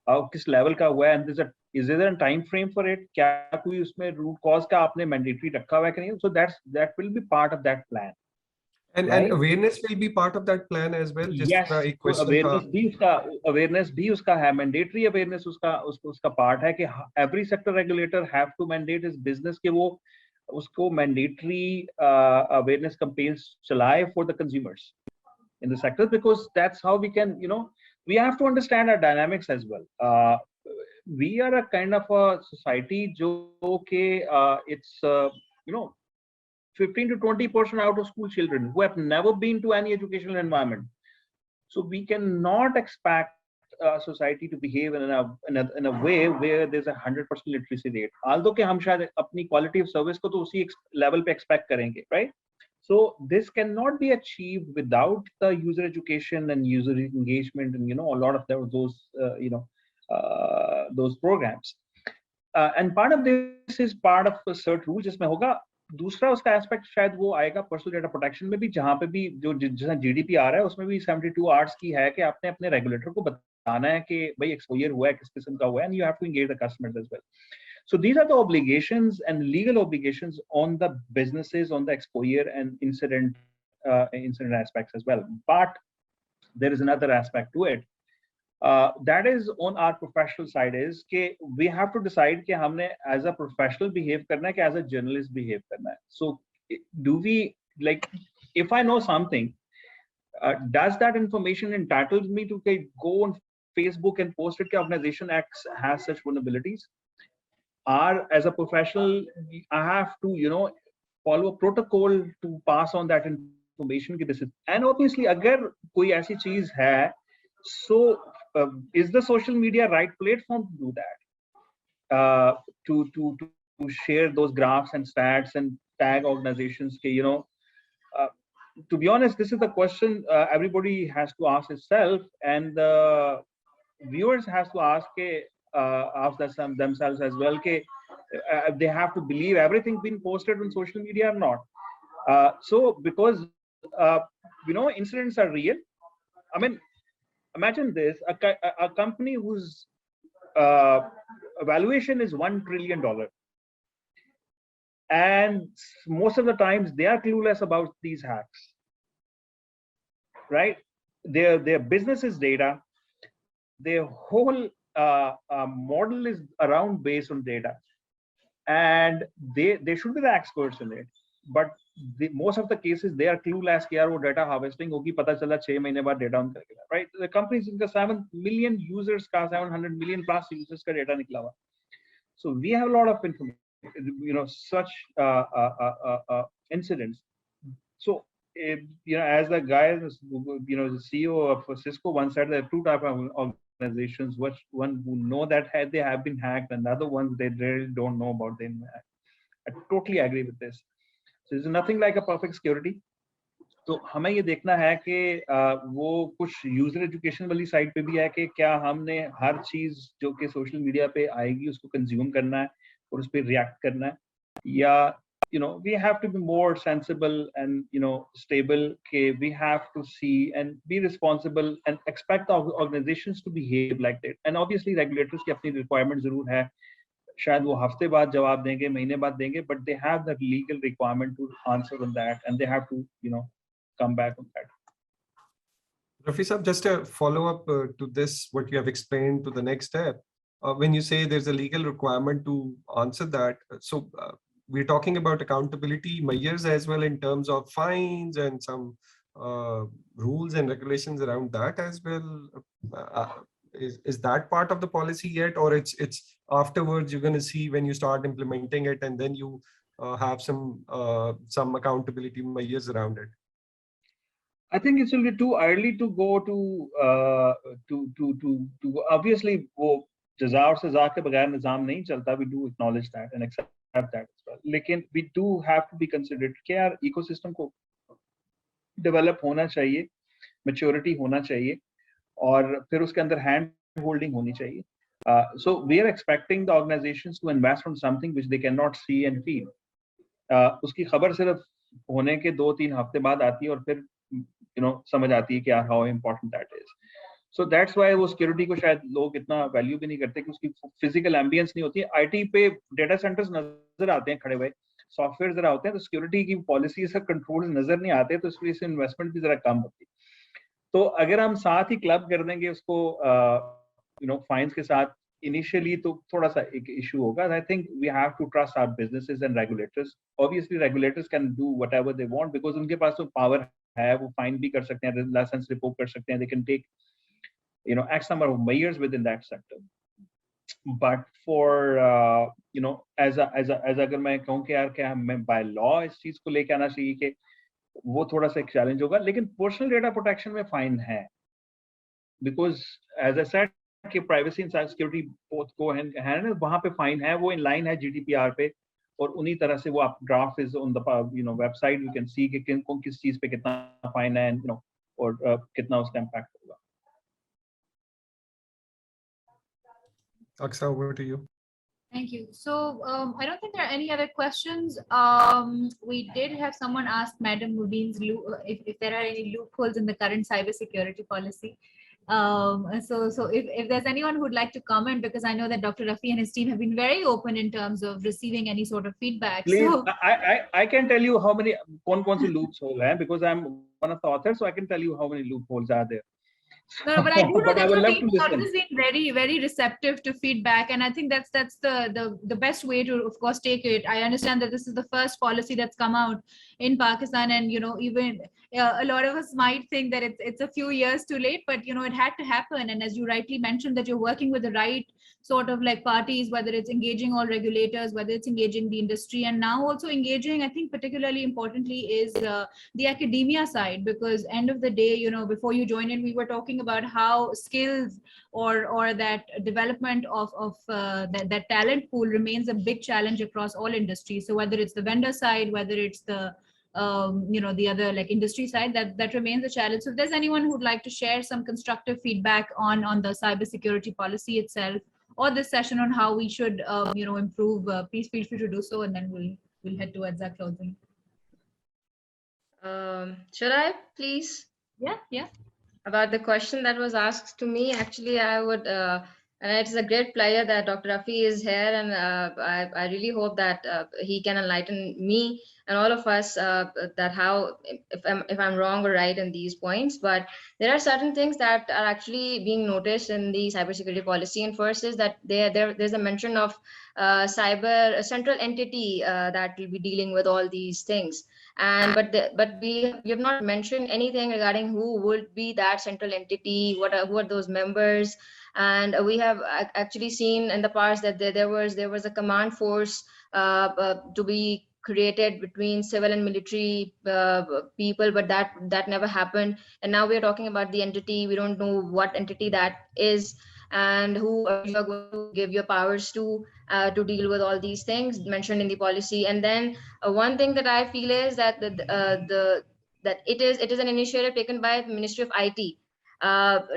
किस level का हुआ है, and is there a time frame for it, क्या कोई उसमें root cause का आपने mandatory रखा हुआ है कि नहीं. So that will be part of that plan. And awareness will be part of that plan as well. Yes, so awareness भी उसका है, mandatory awareness उसका part है कि every sector regulator have to mandate his business कि वो उसको mandatory awareness campaigns चलाए for the consumers in the sector, because that's how we can, we have to understand our dynamics as well. We are a kind of a society जो कि it's 15 to 20% out of school children who have never been to any educational environment. So we cannot expect society to behave in a way where there's 100% literacy rate. Although कि हम शायद अपनी quality of service को तो उसी level पे expect करेंगे, right? So this cannot be achieved without the user education and user engagement and a lot of those programs. And part of this is part of a cert rule जिसमें होगा. दूसरा उसका aspect शायद वो आएगा personal data protection में भी, जहाँ पे भी जो जैसा GDPR है उसमें भी 72 आवर्स की है कि आपने अपने रेगुलेटर को बताना है कि भाई एक्सपोजर हुआ है, किस किस्म का हुआ है, and you have to engage the customers as well. So these are the obligations and legal obligations on the businesses, on the exposure and incident aspects as well. But there is another aspect to it. That is on our professional side, is कि we have to decide कि हमने as a professional behave करना है कि as a journalist behave करना है. So do we, like, if I know something, does that information entitle me to go on Facebook and post it कि organization X has such vulnerabilities? Or as a professional, I have to follow a protocol to pass on that information कि this is, and obviously अगर कोई ऐसी चीज है, so is the social media right platform to do that, to share those graphs and stats and tag organizations ke, to be honest, this is the question everybody has to ask itself, and the viewers has to ask themselves as well ke, they have to believe everything being posted on social media or not. So because incidents are real. I mean, imagine this, a company whose valuation is $1 trillion, and most of the times they are clueless about these hacks, right? Their business is data, their whole model is around based on data, and they should be the experts in it, but most of the cases they are clueless कि यार वो data harvesting होगी, पता चला 6 महीने बाद data उनका निकला, right? The companies इनका 7 million users का 700 million plus users का data निकला हुआ. So we have a lot of information, such incidents. So as the guy, the CEO of Cisco once said, there are two types of organizations: one who know that they have been hacked, and the other ones they really don't know about them. I totally agree with this. So there's nothing like a perfect security. तो हमें ये देखना है कि वो कुछ user education वाली side पे भी है कि क्या हमने हर चीज जो कि सोशल मीडिया पे आएगी उसको कंज्यूम करना है और उस पर रिएक्ट करना है, या we have to be more sensible and stable. We have to see and be responsible and expect organizations to behave like that. And obviously regulators की अपनी requirement जरूर है, शायद वो हफ्ते बाद जवाब देंगे, महीने बाद देंगे, but they have the legal requirement to answer on that, and they have to come back on that. Rafi sir, just a follow-up to this, what you have explained to the next step. When you say there's a legal requirement to answer that, so we're talking about accountability measures as well in terms of fines and some rules and regulations around that as well. Is that part of the policy yet, or it's afterwards you're going to see when you start implementing it, and then you have some accountability measures around it? I think it's a little too early to go to obviously वो जज़ा और सज़ा के बगैर निज़ाम नहीं चलता. We do acknowledge that and accept that as well. लेकिन we do have to be considerate कि यार ecosystem को develop होना चाहिए, maturity होना चाहिए, और फिर उसके अंदर hand holding होनी चाहिए. So we are expecting the organizations to invest on something which they cannot see and feel. उसकी खबर सिर्फ होने के 2-3 हफ्ते बाद आती है और फिर समझ आती है कि यार how important that is. So that's why वो सिक्योरिटी को शायद लोग इतना वैल्यू भी नहीं करते कि उसकी फिजिकल एम्बियंस नहीं होती है. आईटी पे डेटा सेंटर्स नजर आते हैं खड़े हुए, सॉफ्टवेयर जरा होते हैं, तो सिक्योरिटी की पॉलिसीज और कंट्रोल्स नजर नहीं आते, तो इस वजह से इन्वेस्टमेंट भी जरा कम होती है. तो अगर हम साथ ही क्लब कर देंगे उसको फाइन्स के साथ इनिशियली, तो थोड़ा सा एक इशू होगा. I think we have to trust our businesses and regulators. Obviously regulators can do whatever they want because उनके पास तो पावर है, वो फाइन भी कर सकते हैं, लाइसेंस रिवोक कर सकते हैं, they can take X number of measures within that sector. But for as अगर मैं कहूँ कि यार क्या मैं by law इस चीज को लेके आना चाहिए कि वो थोड़ा सा एक चैलेंज होगा. लेकिन पर्सनल डेटा प्रोटेक्शन में फाइन है, बिकॉज एज आई सेड कि प्राइवेसी एंड सिक्योरिटी बोथ को है, वहां पे फाइन है, वो इन लाइन है GDPR पे, और उन्हीं तरह से वो आप draft is on the website, you can see कि किस चीज पे कितना फाइन है, और कितना उसका इम्पैक्ट होगा. Aksa, over to you. Thank you. So I don't think there are any other questions. We did have someone ask Madam Mubin's if there are any loopholes in the current cybersecurity policy. So if there's anyone who would like to comment, because I know that Dr. Rafi and his team have been very open in terms of receiving any sort of feedback. Please, so, I can tell you how many कौन से loopholes हैं, because I'm one of the authors, so I can tell you how many loopholes are there. No, but I do know that your team has listen. always been very, very receptive to feedback, and I think that's the best way to, of course, take it. I understand that this is the first policy that's come out in Pakistan, and even a lot of us might think that it's a few years too late, but it had to happen. And as you rightly mentioned, that you're working with the right sort of like parties, whether it's engaging all regulators, whether it's engaging the industry, and now also engaging, I think particularly importantly is the academia side, because end of the day, before you join in, we were talking about how skills or that development of that talent pool remains a big challenge across all industries. So whether it's the vendor side, whether it's the the other like industry side, that remains a challenge. So if there's anyone who'd like to share some constructive feedback on the cybersecurity policy itself, or this session on how we should improve, please feel free to do so, and then we'll head towards our closing. Should I please? Yeah. About the question that was asked to me, actually, I would, and it's a great pleasure that Dr. Rafi is here, and I really hope that he can enlighten me and all of us that how, if I'm wrong or right in these points. But there are certain things that are actually being noticed in the cybersecurity policy, and first is that there's a mention of a central entity that will be dealing with all these things. And but we have not mentioned anything regarding who would be that central entity, who are those members. And we have actually seen in the past that there was a command force to be created between civil and military people, but that never happened. And now we are talking about the entity. We don't know what entity that is and who you are going to give your powers to deal with all these things mentioned in the policy. And then one thing that I feel is that that it is an initiative taken by Ministry of IT.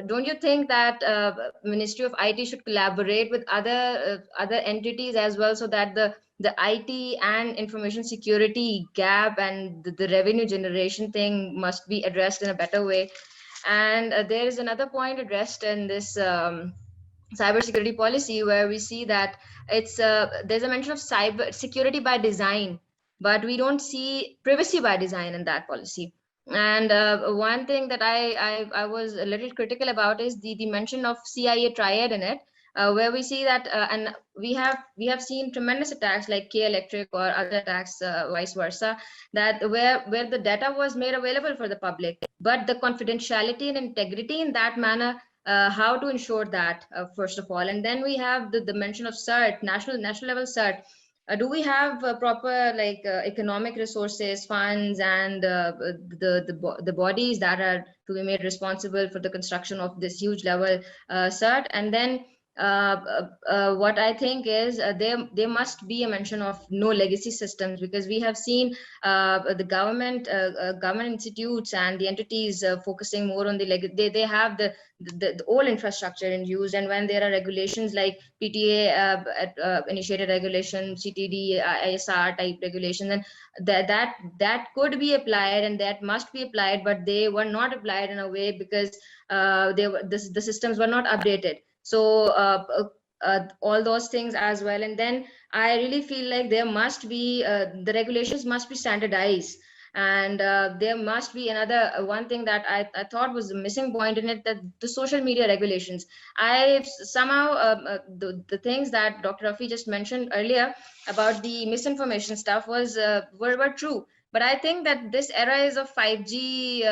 Don't you think that Ministry of IT should collaborate with other entities as well, so that the IT and information security gap and the revenue generation thing must be addressed in a better way? And there is another point addressed in this cybersecurity policy, where we see that it's there's a mention of cyber security by design, but we don't see privacy by design in that policy. And one thing that I was a little critical about is the mention of CIA triad in it, where we see that and we have seen tremendous attacks like K Electric or other attacks, vice versa, that where the data was made available for the public, but the confidentiality and integrity in that manner, how to ensure that, first of all. And then we have the mention of CERT, national level CERT. Do we have proper economic resources, funds, and the bodies that are to be made responsible for the construction of this huge level CERT? And then what I think is there must be a mention of no legacy systems, because we have seen the government institutes and the entities focusing more on they have the old infrastructure in use, and when there are regulations like PTA initiated regulation, CTD, ISR type regulations, and that could be applied and that must be applied, but they were not applied in a way because the systems were not updated. So all those things as well. And then I really feel like there must be the regulations must be standardized, and there must be another one thing that I thought was a missing point in it, that the social media regulations. I somehow the things that Dr. Rafi just mentioned earlier about the misinformation stuff was were true, but I think that this era is of 5G,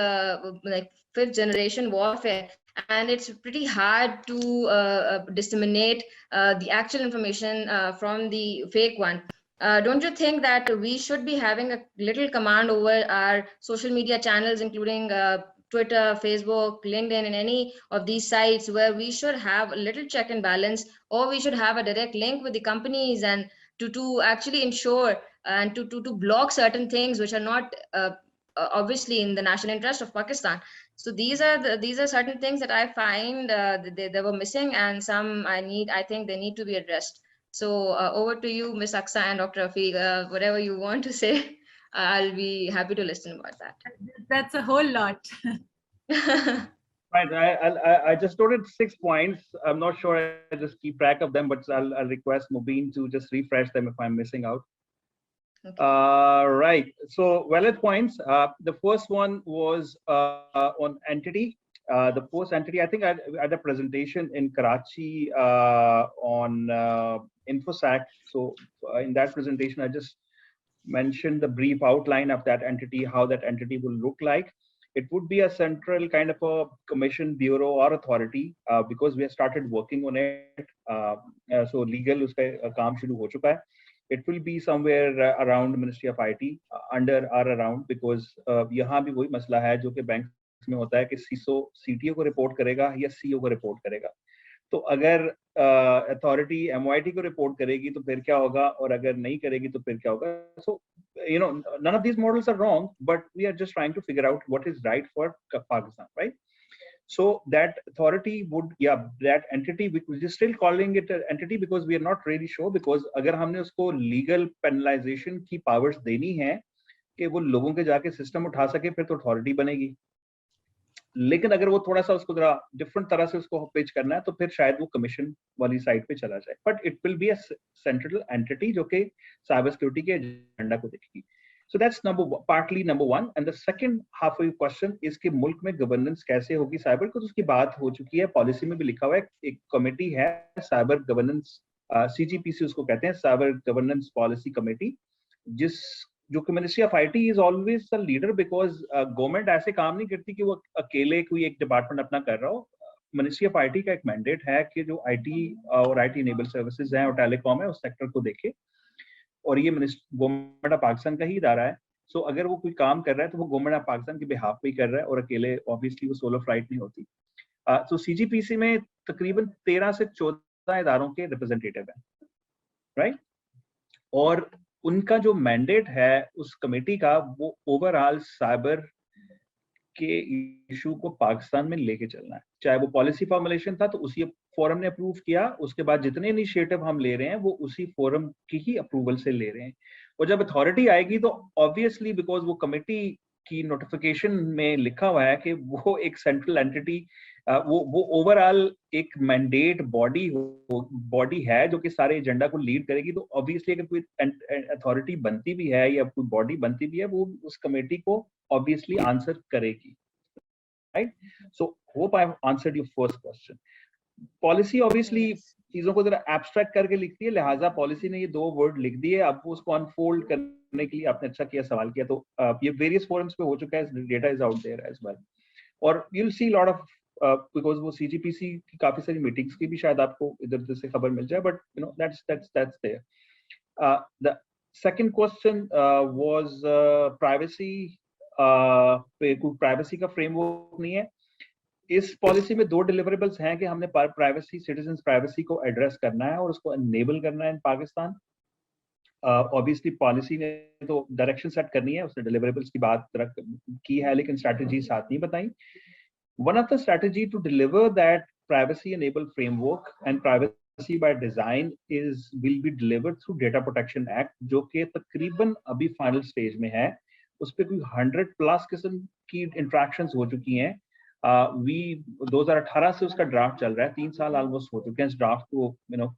like fifth generation warfare, and it's pretty hard to disseminate the actual information from the fake one. Don't you think that we should be having a little command over our social media channels, including Twitter, Facebook, LinkedIn, and any of these sites, where we should have a little check and balance, or we should have a direct link with the companies, and to actually ensure and to block certain things which are not obviously in the national interest of Pakistan? So these are certain things that I find they were missing, and some I think they need to be addressed. So over to you, Ms. Aksa and Dr. Rafiq, whatever you want to say, I'll be happy to listen about that. That's a whole lot. Right, I just noted 6 points. I'm not sure I just keep track of them, but I'll request Mubin to just refresh them if I'm missing out. Okay. Right, so valid points. The first one was on entity. The post entity, I think I had a presentation in Karachi on InfoSec. So in that presentation, I just mentioned the brief outline of that entity, how that entity will look like. It would be a central kind of a commission, bureau, or authority, because we have started working on it. So legal uska kaam shuru ho chuka hai. It will be somewhere around Ministry of IT, under or around, because यहाँ भी वही मसला है जो कि bank में होता है कि CISO CTO को रिपोर्ट करेगा या CEO को रिपोर्ट करेगा. तो अगर अथॉरिटी MOIT को रिपोर्ट करेगी तो फिर क्या होगा, और अगर नहीं करेगी तो फिर क्या होगा. So none of these models are wrong, but we are just trying to figure out what is right for Pakistan, right? So that authority would, that entity, we're still calling it an entity because we are not really sure, because अगर हमने उसको legal penalization की powers देनी है कि वो लोगों के जाके system उठा सके, फिर तो authority बनेगी. लेकिन अगर वो थोड़ा सा उसको जरा डिफरेंट तरह से उसको पिच करना है तो फिर शायद वो कमीशन वाली साइड पे चला जाए. But it will be a central entity जो कि साइबर सिक्योरिटी के एजेंडा को देखेगी. So that's partly number one. And the second half of your question is कि मुल्क में गवर्नेंस कैसे होगी साइबर को, तो उसकी बात हो चुकी है, पॉलिसी में भी लिखा हुआ है. एक कमेटी है साइबर गवर्नेंस, CGPC उसको कहते हैं, साइबर गवर्नेंस पॉलिसी कमेटी, जो कि ministry of IT is always the leader, because government ऐसे काम नहीं करती कि वो अकेले कोई एक डिपार्टमेंट अपना कर रहा हो. मिनिस्ट्री ऑफ IT का एक मैंडेट है कि जो IT और IT इनेबल सर्विसेज हैं और टेलीकॉम है उस सेक्टर को देखे, और ये गवर्नमेंट ऑफ पाकिस्तान का ही इदारा है. सो अगर वो कोई काम कर रहा है तो वो गवर्नमेंट ऑफ पाकिस्तान के बिहाफ पे ही कर रहा है, और अकेले ऑब्वियसली वो सोलो फ्लाइट नहीं होती. तो CGPC में तकरीबन 13 से 14 इदारों के रिप्रेजेंटेटिव हैं, राइट? और उनका जो मैंडेट है उस कमेटी का, वो ओवरऑल साइबर के इशू को पाकिस्तान में लेके चलना है। चाहे वो पॉलिसी फॉर्मुलेशन था तो उसी फोरम ने अप्रूव किया, उसके बाद जितने इनिशिएटिव हम ले रहे हैं वो उसी फोरम की ही अप्रूवल से ले रहे हैं। और जब अथॉरिटी आएगी तो ऑब्वियसली बिकॉज वो कमेटी की नोटिफिकेशन में लिखा हुआ है कि वो एक सेंट्रल एंटिटी, वो ओवरऑल एक मैंडेट बॉडी है जो कि सारे एजेंडा को लीड करेगी। तो ऑब्वियसली अगर कोई अथॉरिटी बनती भी है या कोई बॉडी बनती भी है वो उस कमेटी को ऑब्वियसली आंसर करेगी, right? So hope I have answered your first question. Policy obviously चीजों को जरा एब्स्ट्रैक्ट करके लिखती है, लिहाजा पॉलिसी ने ये 2 वर्ड लिख दिए। अब उसको अनफोल्ड करने के लिए आपने अच्छा किया सवाल किया। तो ये वेरियस फोरम्स पे हो चुका है, data is out there as well, और you will see lot of because वो सीजीपीसी की काफी सारी मीटिंग्स की भी शायद आपको इधर उधर से खबर मिल जाए, but you know that's there. The second question was privacy पे, कोई प्राइवेसी का फ्रेमवर्क नहीं है। इस पॉलिसी में 2 डिलीवरेबल्स हैं कि हमने प्राइवेसी, सिटीजन्स प्राइवेसी को एड्रेस करना है और उसको एनेबल करना है इन पाकिस्तान। ऑब्वियसली पॉलिसी ने तो डायरेक्शन सेट करनी है, उसने डिलीवरेबल्स की बात की है लेकिन स्ट्रैटेजी साथ नहीं बताई। One of the strategy to deliver that privacy enabled framework and privacy by design will be delivered through Data Protection Act, जो कि तकरीबन अभी फाइनल स्टेज में है। उस पर कोई 100+ किस्म की इंट्रैक्शंस हो चुकी हैं। 2018 से उसका ड्राफ्ट चल रहा है, 3 साल ऑलमोस्ट हो चुके हैं इस ड्राफ्ट को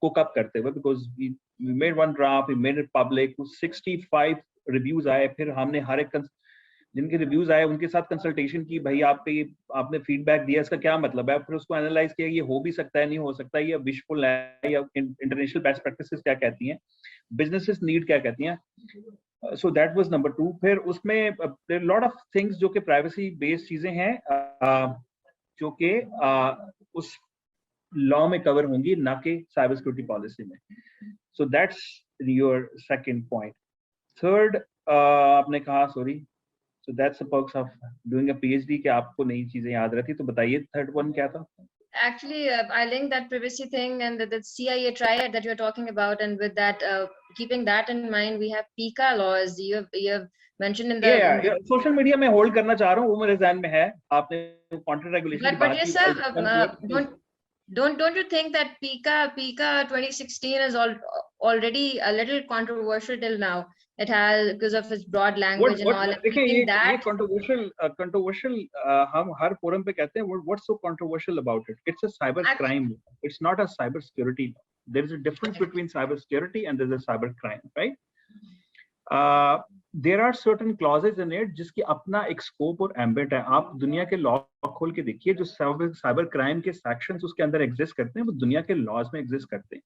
कुक अप करते हुए, because we made one draft, we made it public, 65 reviews आए, फिर हमने हर एक जिनके रिव्यूज आए उनके साथ कंसल्टेशन की, भाई आपने फीडबैक दिया, इसका क्या मतलब है, फिर उसको एनालाइज किया, ये हो भी सकता है, नहीं हो सकता, ये विशफुल है, या इंटरनेशनल बेस्ट प्रैक्टिसेस क्या कहती हैं, बिजनेसेस नीड क्या कहती हैं। So that was number 2। फिर उसमें लॉट ऑफ थिंग्स जो कि प्राइवेसी बेस्ड चीजें हैं जो कि उस लॉ में कवर होंगी, ना कि साइबर सिक्योरिटी पॉलिसी में। So that's your second point. Third आपने कहा, sorry, so that's the perks of doing a PhD कि आपको नई चीजें याद रहती। तो बताइए थर्ड वन क्या था? Actually, I linked that privacy thing and the CIA triad that you're talking about, and with that, keeping that in mind, we have PICA laws. You have mentioned in the social media में hold करना चाह रहा हूँ, वो मेरे ज़हन में है। आपने कंटेंट रेगुलेशन की बात yes, sir, don't you think that PICA 2016 is already a little controversial till now? It has, because of its broad language and all. देखिए ये controversial हम हर फोरम पे कहते हैं, what's so controversial about it? It's a cyber crime. It's not a cyber security. There is a difference between cyber security and there's a cyber crime, right? There are certain clauses in it जिसकी अपना एक scope और ambit है। आप दुनिया के law खोल के देखिए, जो साइबर क्राइम के सेक्शंस उसके अंदर एग्जिस्ट करते हैं वो दुनिया के लॉज में एग्जिस्ट करते हैं।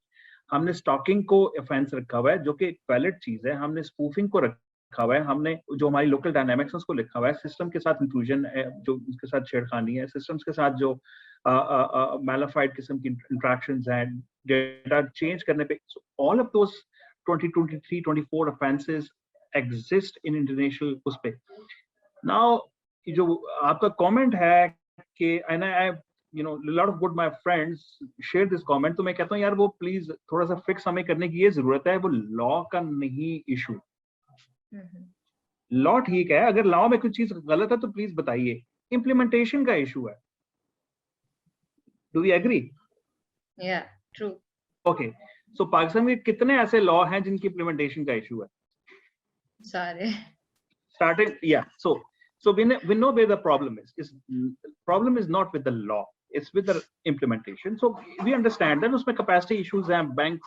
हमने स्टॉकिंग को ऑफेंस रखा हुआ है जो कि एक वैलिड चीज है, हमने स्पूफिंग को रखा हुआ है, हमने जो हमारी लोकल डायनामिक्स उसको लिखा हुआ है, सिस्टम के साथ इंक्लूजन है जो उसके साथ छेड़खानी है, सिस्टम्स के साथ जो मैलिफाइड किस्म की इंट्रैक्शंस हैं, डेटा चेंज करने पे, all of those 2023-24 offences exist in international उस पे। नाउ जो आपका कमेंट है कि you know, a lot of good my friends share this comment, तो मैं कहता हूँ यार वो प्लीज थोड़ा सा फिक्स हमें करने की ये जरूरत है, वो लॉ का नहीं इशू। लॉ ठीक है, अगर लॉ में कुछ चीज गलत है तो प्लीज बताइए, इम्प्लीमेंटेशन का इशू है। Do we agree? या ट्रू। ओके, सो पाकिस्तान में कितने ऐसे लॉ हैं जिनकी इम्प्लीमेंटेशन का इशू है? सारे। Starting, yeah, so we know where the problem is. Problem is not with the law, it's with the implementation. So we understand that उसमें capacity issues हैं, banks,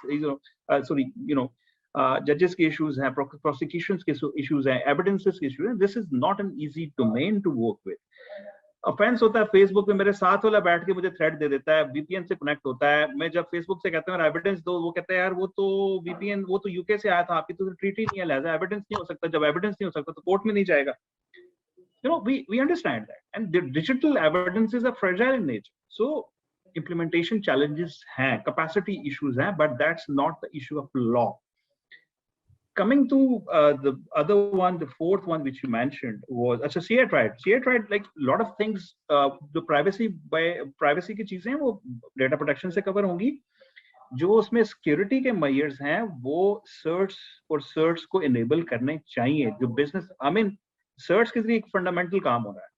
judges के issues हैं, prosecutions के issues हैं, evidences के issues हैं. This is not an easy domain to work with. Offence होता है फेसबुक पे, मेरे साथ वाला बैठ के मुझे थ्रेट दे देता है, वीपीएन से कनेक्ट होता है, मैं जब फेसबुक से कहता हूँ एविडेंस दो, वो कहता है यार वो तो वीपीएन, वो तो यूके से आया था, आपकी तो ट्रीट ही नहीं है, लिहाजा एविडेंस नहीं हो सकता। जब एविडेंस नहीं हो सकता तो कोर्ट में नहीं जाएगा। You know, we understand that, and the digital evidences are fragile in nature, so implementation challenges हैं, capacity issues हैं, but that's not the issue of law. Coming to the other one, the fourth one which you mentioned was CIA tried like a lot of things, the privacy की चीजें वो data protection से cover होंगी, जो उसमें security के measures हैं वो सर्च को enable करने चाहिए। जो बिजनेस, I mean सर्च के जरिए एक फंडामेंटल काम हो रहा है,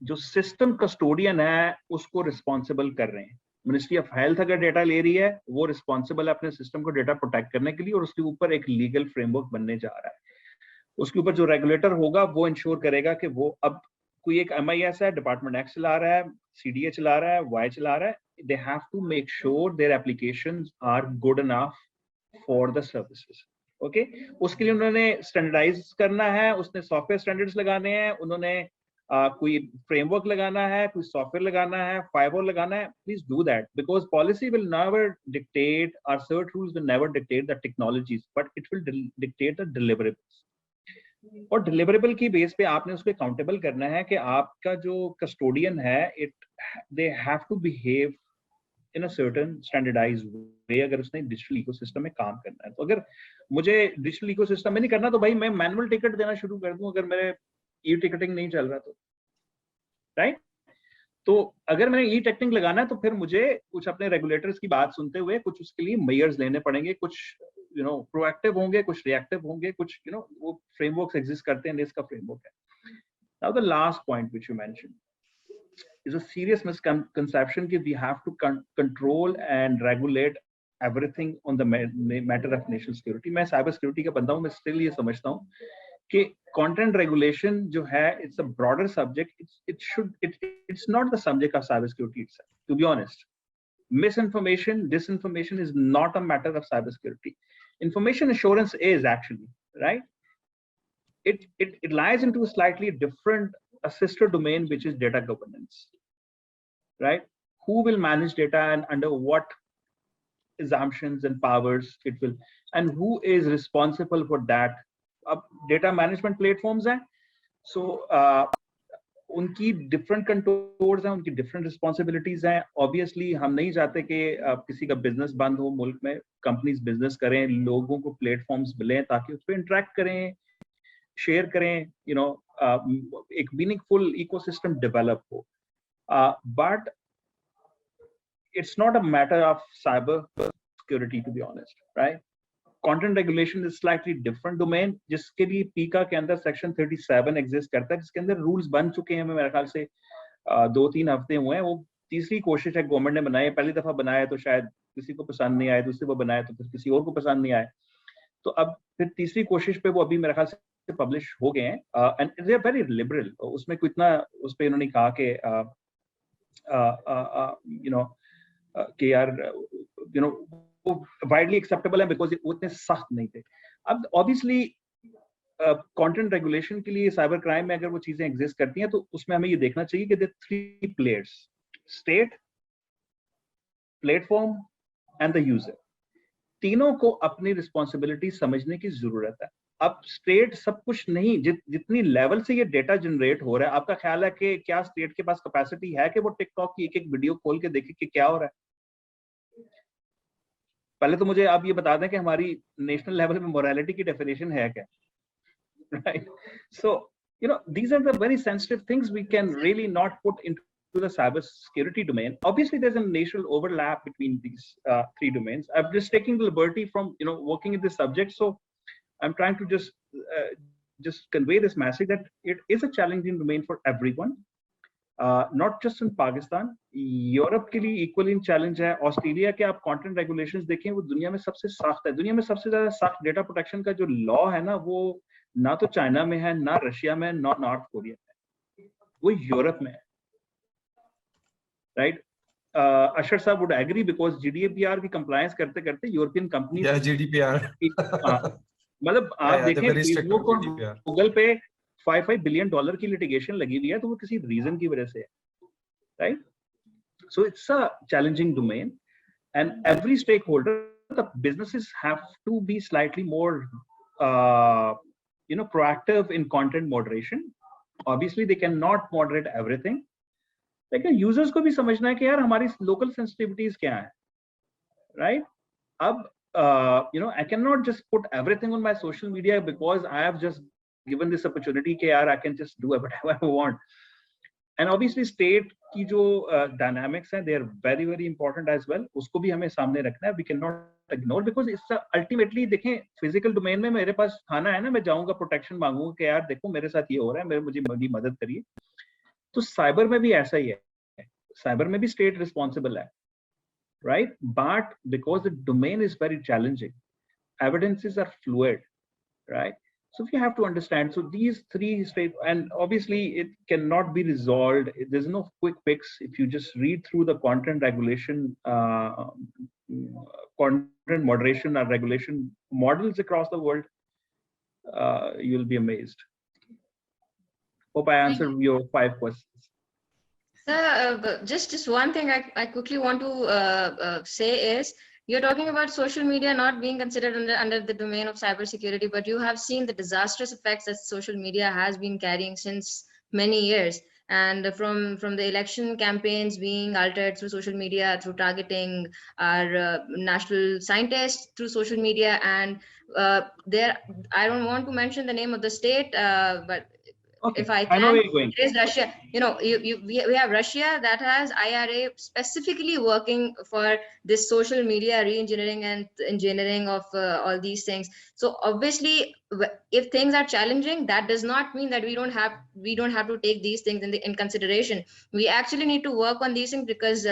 जो सिस्टम कस्टोडियन है उसको रिस्पॉन्सिबल कर रहे हैं। मिनिस्ट्री ऑफ हेल्थ अगर डेटा ले रही है, वो रिस्पॉन्सिबल है अपने सिस्टम को डेटा प्रोटेक्ट करने के लिए, और उसके ऊपर एक लीगल फ्रेमवर्क बनने जा रहा है। उसके ऊपर जो रेगुलेटर होगा वो इंश्योर करेगा कि वो अब कोई एक MIS है, डिपार्टमेंट एक्स चला रहा है, CDA चला रहा है, Y चला रहा है, they have to make sure their applications are good enough for the services. Okay, उसके लिए उन्होंने स्टैंडर्डाइज करना है, उसने सॉफ्टवेयर स्टैंडर्ड्स लगाने हैं, उन्होंने कोई फ्रेमवर्क लगाना है, कोई सॉफ्टवेयर लगाना है, फायरवॉल लगाना है। Please do that, because policy will never dictate, our search rules will never dictate the technologies, but it will dictate the deliverables. और डिलीवरेबल की बेस पे आपने उसको अकाउंटेबल करना है कि आपका जो कस्टोडियन है, they have to behave in a certain standardised way अगर उसने डिजिटल इकोसिस्टम में काम करना है। तो अगर मुझे डिजिटल इकोसिस्टम में नहीं करना, तो भाई मैं मैनुअल टिकट देना शुरू कर दूं अगर मेरे ई टिकटिंग नहीं चल रहा तो, राइट? तो अगर मैंने ई टिकटिंग लगाना है तो फिर मुझे कुछ अपने रेगुलेटर्स की बात सुनते हुए कुछ उसके लिए मेजर्स लेने पड़ेंगे, कुछ प्रोएक्टिव होंगे, कुछ रिएक्टिव होंगे, कुछ वो फ्रेमवर्क्स एग्जिस्ट करते हैं, इसका फ्रेमवर्क है। Now the last point which you mention is a serious misconception that we have to control and regulate everything on the matter of national security. मैं cyber security का बंदा हूँ, मैं still ये समझता हूँ कि content regulation जो है, it's a broader subject. It's not the subject of cyber security itself. To be honest, misinformation, disinformation is not a matter of cyber security. Information assurance is actually, right? It lies into a slightly different, a sister domain, which is data governance, right? Who will manage data and under what assumptions and powers it will, and who is responsible for that? Data management platforms हैं, so उनकी different contours हैं, उनकी different responsibilities हैं. Obviously हम नहीं चाहते कि किसी का business बंद हो मुल्क में, companies business करें, लोगों को platforms मिलें ताकि उस पर interact करें, share करें, एक meaningful ecosystem develop हो. But it's not a matter of cyber security, to be honest, right? Content regulation is slightly different domain, जिसके लिए पीका के अंदर section 37 exist करता है, जिसके अंदर rules बन चुके हैं, मेरे ख्याल से 2-3 हफ्ते हुए हैं. वो तीसरी कोशिश है गवर्नमेंट ने बनाई है. पहली दफा बनाया तो शायद किसी को पसंद नहीं आया, दूसरी बार बनाया तो फिर किसी और को पसंद नहीं आया, तो अब फिर तीसरी कोशिश पे वो अभी मेरे ख्याल से पब्लिश हो गए हैं. And they are very liberal. उसमें कोई इतना उस पे इन्होंने कहा कि कि यार वो वाइडली एक्सेप्टेबल है बिकॉज वो इतने सख्त नहीं थे. अब ऑब्वियसली कंटेंट रेगुलेशन के लिए साइबर क्राइम में अगर वो चीजें एग्जिस्ट करती हैं तो उसमें हमें ये देखना चाहिए कि there 3 players, state, platform and the user. तीनों को अपनी रिस्पॉन्सिबिलिटी समझने की जरूरत है. अब स्टेट सब कुछ नहीं, जितनी लेवल से ये डेटा जनरेट हो रहा है, आपका ख्याल है कि क्या स्टेट के पास कैपेसिटी है कि वो टिकटॉक की एक वीडियो खोल के देखे कि क्या हो रहा है? पहले तो मुझे आप ये बता दें कि हमारी नेशनल लेवल में मोरालिटी की डेफिनेशन है क्या, right? So these are the very sensitive things we can really not put into the cyber security domain. Obviously there's a national overlap between these 3 domains. I'm just taking the liberty from working in this subject, so I'm trying to just convey this message that it is a challenging domain for everyone, not just in Pakistan. Europe के लिए equally challenge है. Australia के आप content regulations देखें, वो दुनिया में सबसे सख्त है. दुनिया में सबसे ज्यादा सख्त डेटा प्रोटेक्शन का जो लॉ है ना, वो ना तो चाइना में है, ना रशिया में, ना नॉर्थ कोरिया में, वो यूरोप में है, राइट? अशर साहब वुड एग्री बिकॉज GDPR की कंप्लायंस करते करते यूरोपियन कंपनी GDPR मतलब आप देखें फेसबुक और गूगल पे $5 बिलियन की लिटिगेशन लगी हुई है, तो वो किसी रीजन की वजह से है, right? So it's a challenging domain, and every stakeholder, the businesses have to be slightly more proactive in content moderation. Obviously they cannot moderate everything. लेकिन यूजर्स को भी समझना है कि यार हमारी लोकल सेंसिटिविटीज क्या है, राइट? अब I cannot just put everything on my social media because I have just given this opportunity कि यार I can just do whatever I want. And obviously state की जो dynamics हैं, they are very very important as well. उसको भी हमें सामने रखना है. We cannot ignore because it's ultimately देखें physical domain में मेरे पास खाना है ना, मैं जाऊंगा प्रोटेक्शन मांगूंगा कि यार देखो मेरे साथ ये हो रहा है, मुझे मदद करिए. तो साइबर में भी ऐसा ही है, साइबर में भी स्टेट रिस्पॉन्सिबल है, right? But because the domain is very challenging, evidences are fluid, right? So we have to understand. So these three state, and obviously it cannot be resolved. There's no quick fix. If you just read through the content regulation, content moderation or regulation models across the world, you'll be amazed. Hope I answered your 5 questions. Just one thing I quickly want to say is, you're talking about social media not being considered under the domain of cybersecurity, but you have seen the disastrous effects that social media has been carrying since many years. And from the election campaigns being altered through social media, through targeting our national scientists through social media, and there, I don't want to mention the name of the state, but Okay, if I I know can, where you're going. it is Russia. You know, we have Russia that has IRA specifically working for this social media re-engineering and engineering of all these things. So obviously, if things are challenging, that does not mean that we don't have to take these things in consideration. We actually need to work on these things, because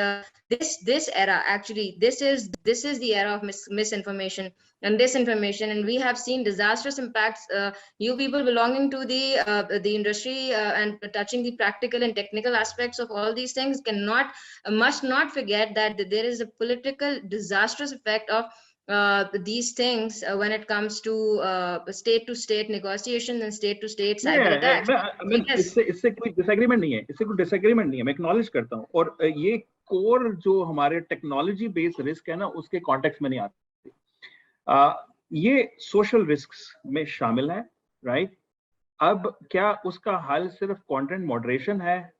this era, actually, this is the era of misinformation and disinformation, and we have seen disastrous impacts. You people belonging to the industry and touching the practical and technical aspects of all these things must not forget that there is a political disastrous effect of these things when it comes to state-to-state negotiations and state-to-state cyber attacks. I mean, इससे कोई disagreement नहीं है, इससे कोई disagreement नहीं है, मैं acknowledge करता हूँ, और ये core जो हमारे technology based risk है ना, उसके context में नहीं आती. ये social risks में शामिल है, right? अब क्या उसका हल सिर्फ content moderation है?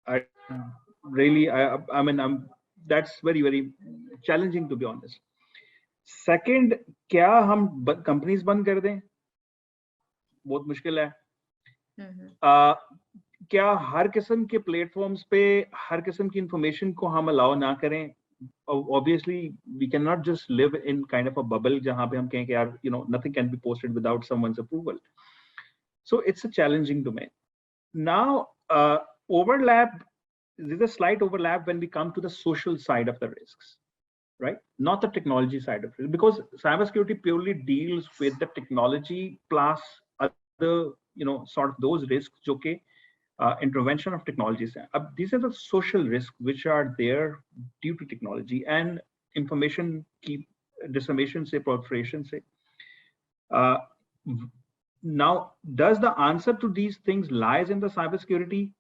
I mean, that's very, very challenging, to be honest. Second, क्या हम companies बंद कर दें? बहुत मुश्किल है. क्या हर किस्म के प्लेटफॉर्म्स पे हर किस्म की इंफॉर्मेशन को हम अलाउ ना करें? Obviously, we cannot just live in kind of a bubble जहाँ पे हम कहें कि यार, you know, nothing can be posted without someone's approval. So it's a challenging domain. Now, there's a slight overlap when we come to the social side of the risks, right? Not the technology side of it, because cybersecurity purely deals with the technology plus other, you know, sort of those risks, okay, intervention of technologies. These are the social risks which are there due to technology and information dissemination, say proliferation, say. Now, does the answer to these things lies in the cybersecurity?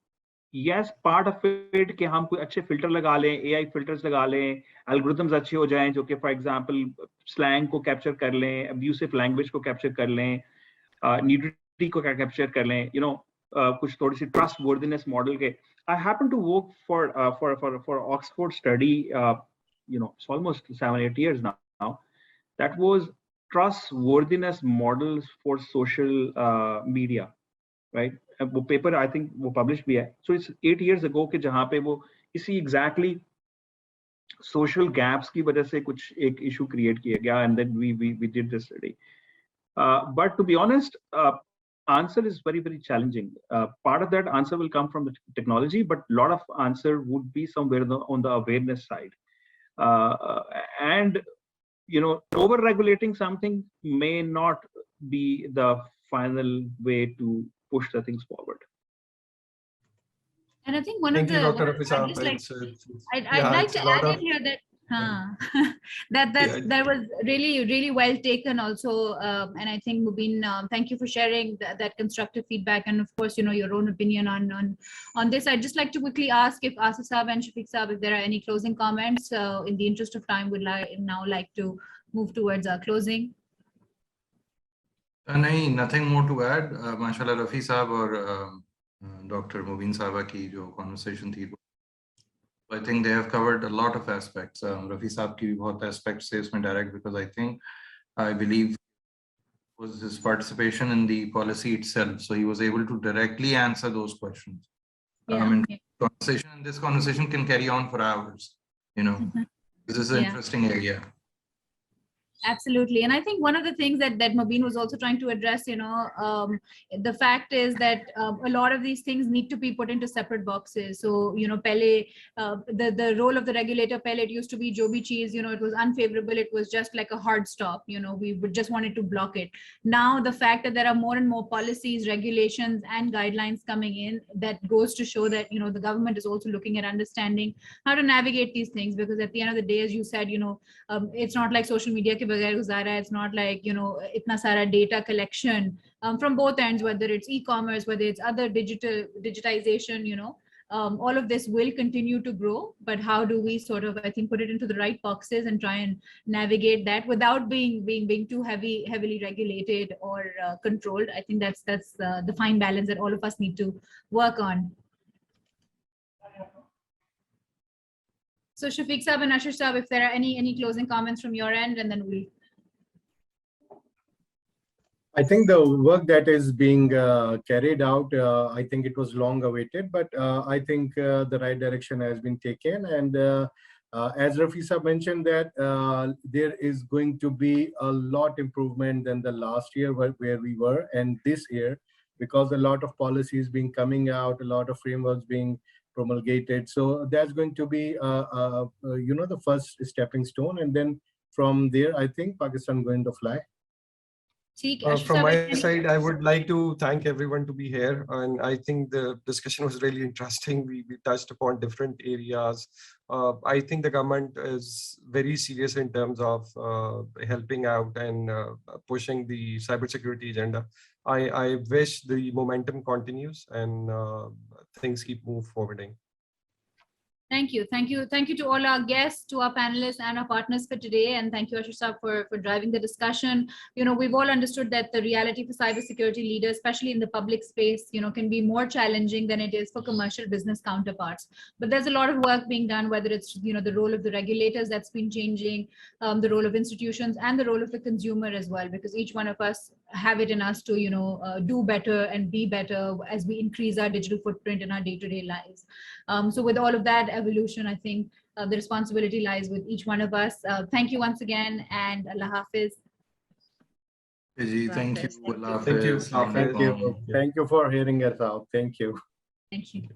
Yes, part of it कि हम कोई अच्छे filter लगा लें, AI filters लगा लें, algorithms अच्छे हो जाएं जो कि for example slang को capture कर लें, abusive language को capture कर लें, nudity को capture कर लें, you know, कुछ थोड़ी सी trustworthiness model के. I happen to work for Oxford study, you know, it's almost 7-8 years now. That was trustworthiness models for social media, right? वो paper I think वो published भी है. So it's 8 years ago कि जहाँ पे वो इसी exactly social gaps की वजह से कुछ एक issue create किया गया, and then we did this study. But to be honest, answer is very, very challenging. Part of that answer will come from the technology, but a lot of answer would be somewhere on the awareness side. And, you know, over-regulating something may not be the final way to push the things forward. And I think one Thank of you, the, Dr. Afisab. I'd like to add in here that that was really well taken also, and I think Mubin, thank you for sharing that constructive feedback, and of course, you know, your own opinion on this. I'd just like to quickly ask if Asif Saab and Shafiq Saab, if there are any closing comments. In the interest of time, we'd now like to move towards our closing. Nothing more to add. Mashallah, Rafi Saab or Dr. Mubin Sahaba ki jo conversation thi, I think they have covered a lot of aspects. Rafi Saab ki bahut aspects se isme direct, because I believe was his participation in the policy itself. So he was able to directly answer those questions. This conversation can carry on for hours, you know. This is an interesting area. Absolutely. And I think one of the things that Mobeen was also trying to address, the fact is that a lot of these things need to be put into separate boxes. So, Pele, the role of the regulator, Pele, it used to be Joby cheese, it was unfavorable. It was just like a hard stop, we would just wanted to block it. Now, the fact that there are more and more policies, regulations, and guidelines coming in, that goes to show that, the government is also looking at understanding how to navigate these things, because at the end of the day, as you said, it's not like social media ke bagair guzara. It's not like itna sara data collection from both ends, whether it's e-commerce, whether it's other digitization. All of this will continue to grow, but how do we sort of, I think, put it into the right boxes and try and navigate that without being too heavily regulated or controlled? I think that's the fine balance that all of us need to work on. So Shafiq Saab and Ashir Saab, if there are any closing comments from your end, and then we'll. I think the work that is being carried out, I think it was long awaited, but I think the right direction has been taken. And as Rafi Saab mentioned, that there is going to be a lot improvement than the last year where we were, and this year, because a lot of policies being coming out, a lot of frameworks being promulgated. So that's going to be, the first stepping stone. And then from there, I think Pakistan going to fly. From my side, I would like to thank everyone to be here. And I think the discussion was really interesting. We touched upon different areas. I think the government is very serious in terms of helping out and pushing the cybersecurity agenda. I wish the momentum continues and things keep moving forwarding. Thank you to all our guests, to our panelists and our partners for today, and thank you, Ashir Saab, for driving the discussion. We've all understood that the reality for cybersecurity leaders, especially in the public space, can be more challenging than it is for commercial business counterparts. But there's a lot of work being done, whether it's the role of the regulators that's been changing, the role of institutions, and the role of the consumer as well, because each one of us have it in us to do better and be better as we increase our digital footprint in our day-to-day lives. So with all of that evolution, I think the responsibility lies with each one of us. Thank you once again, and Allah Hafiz. Thank you. Thank you. Thank you for hearing us out. Thank you. Thank you.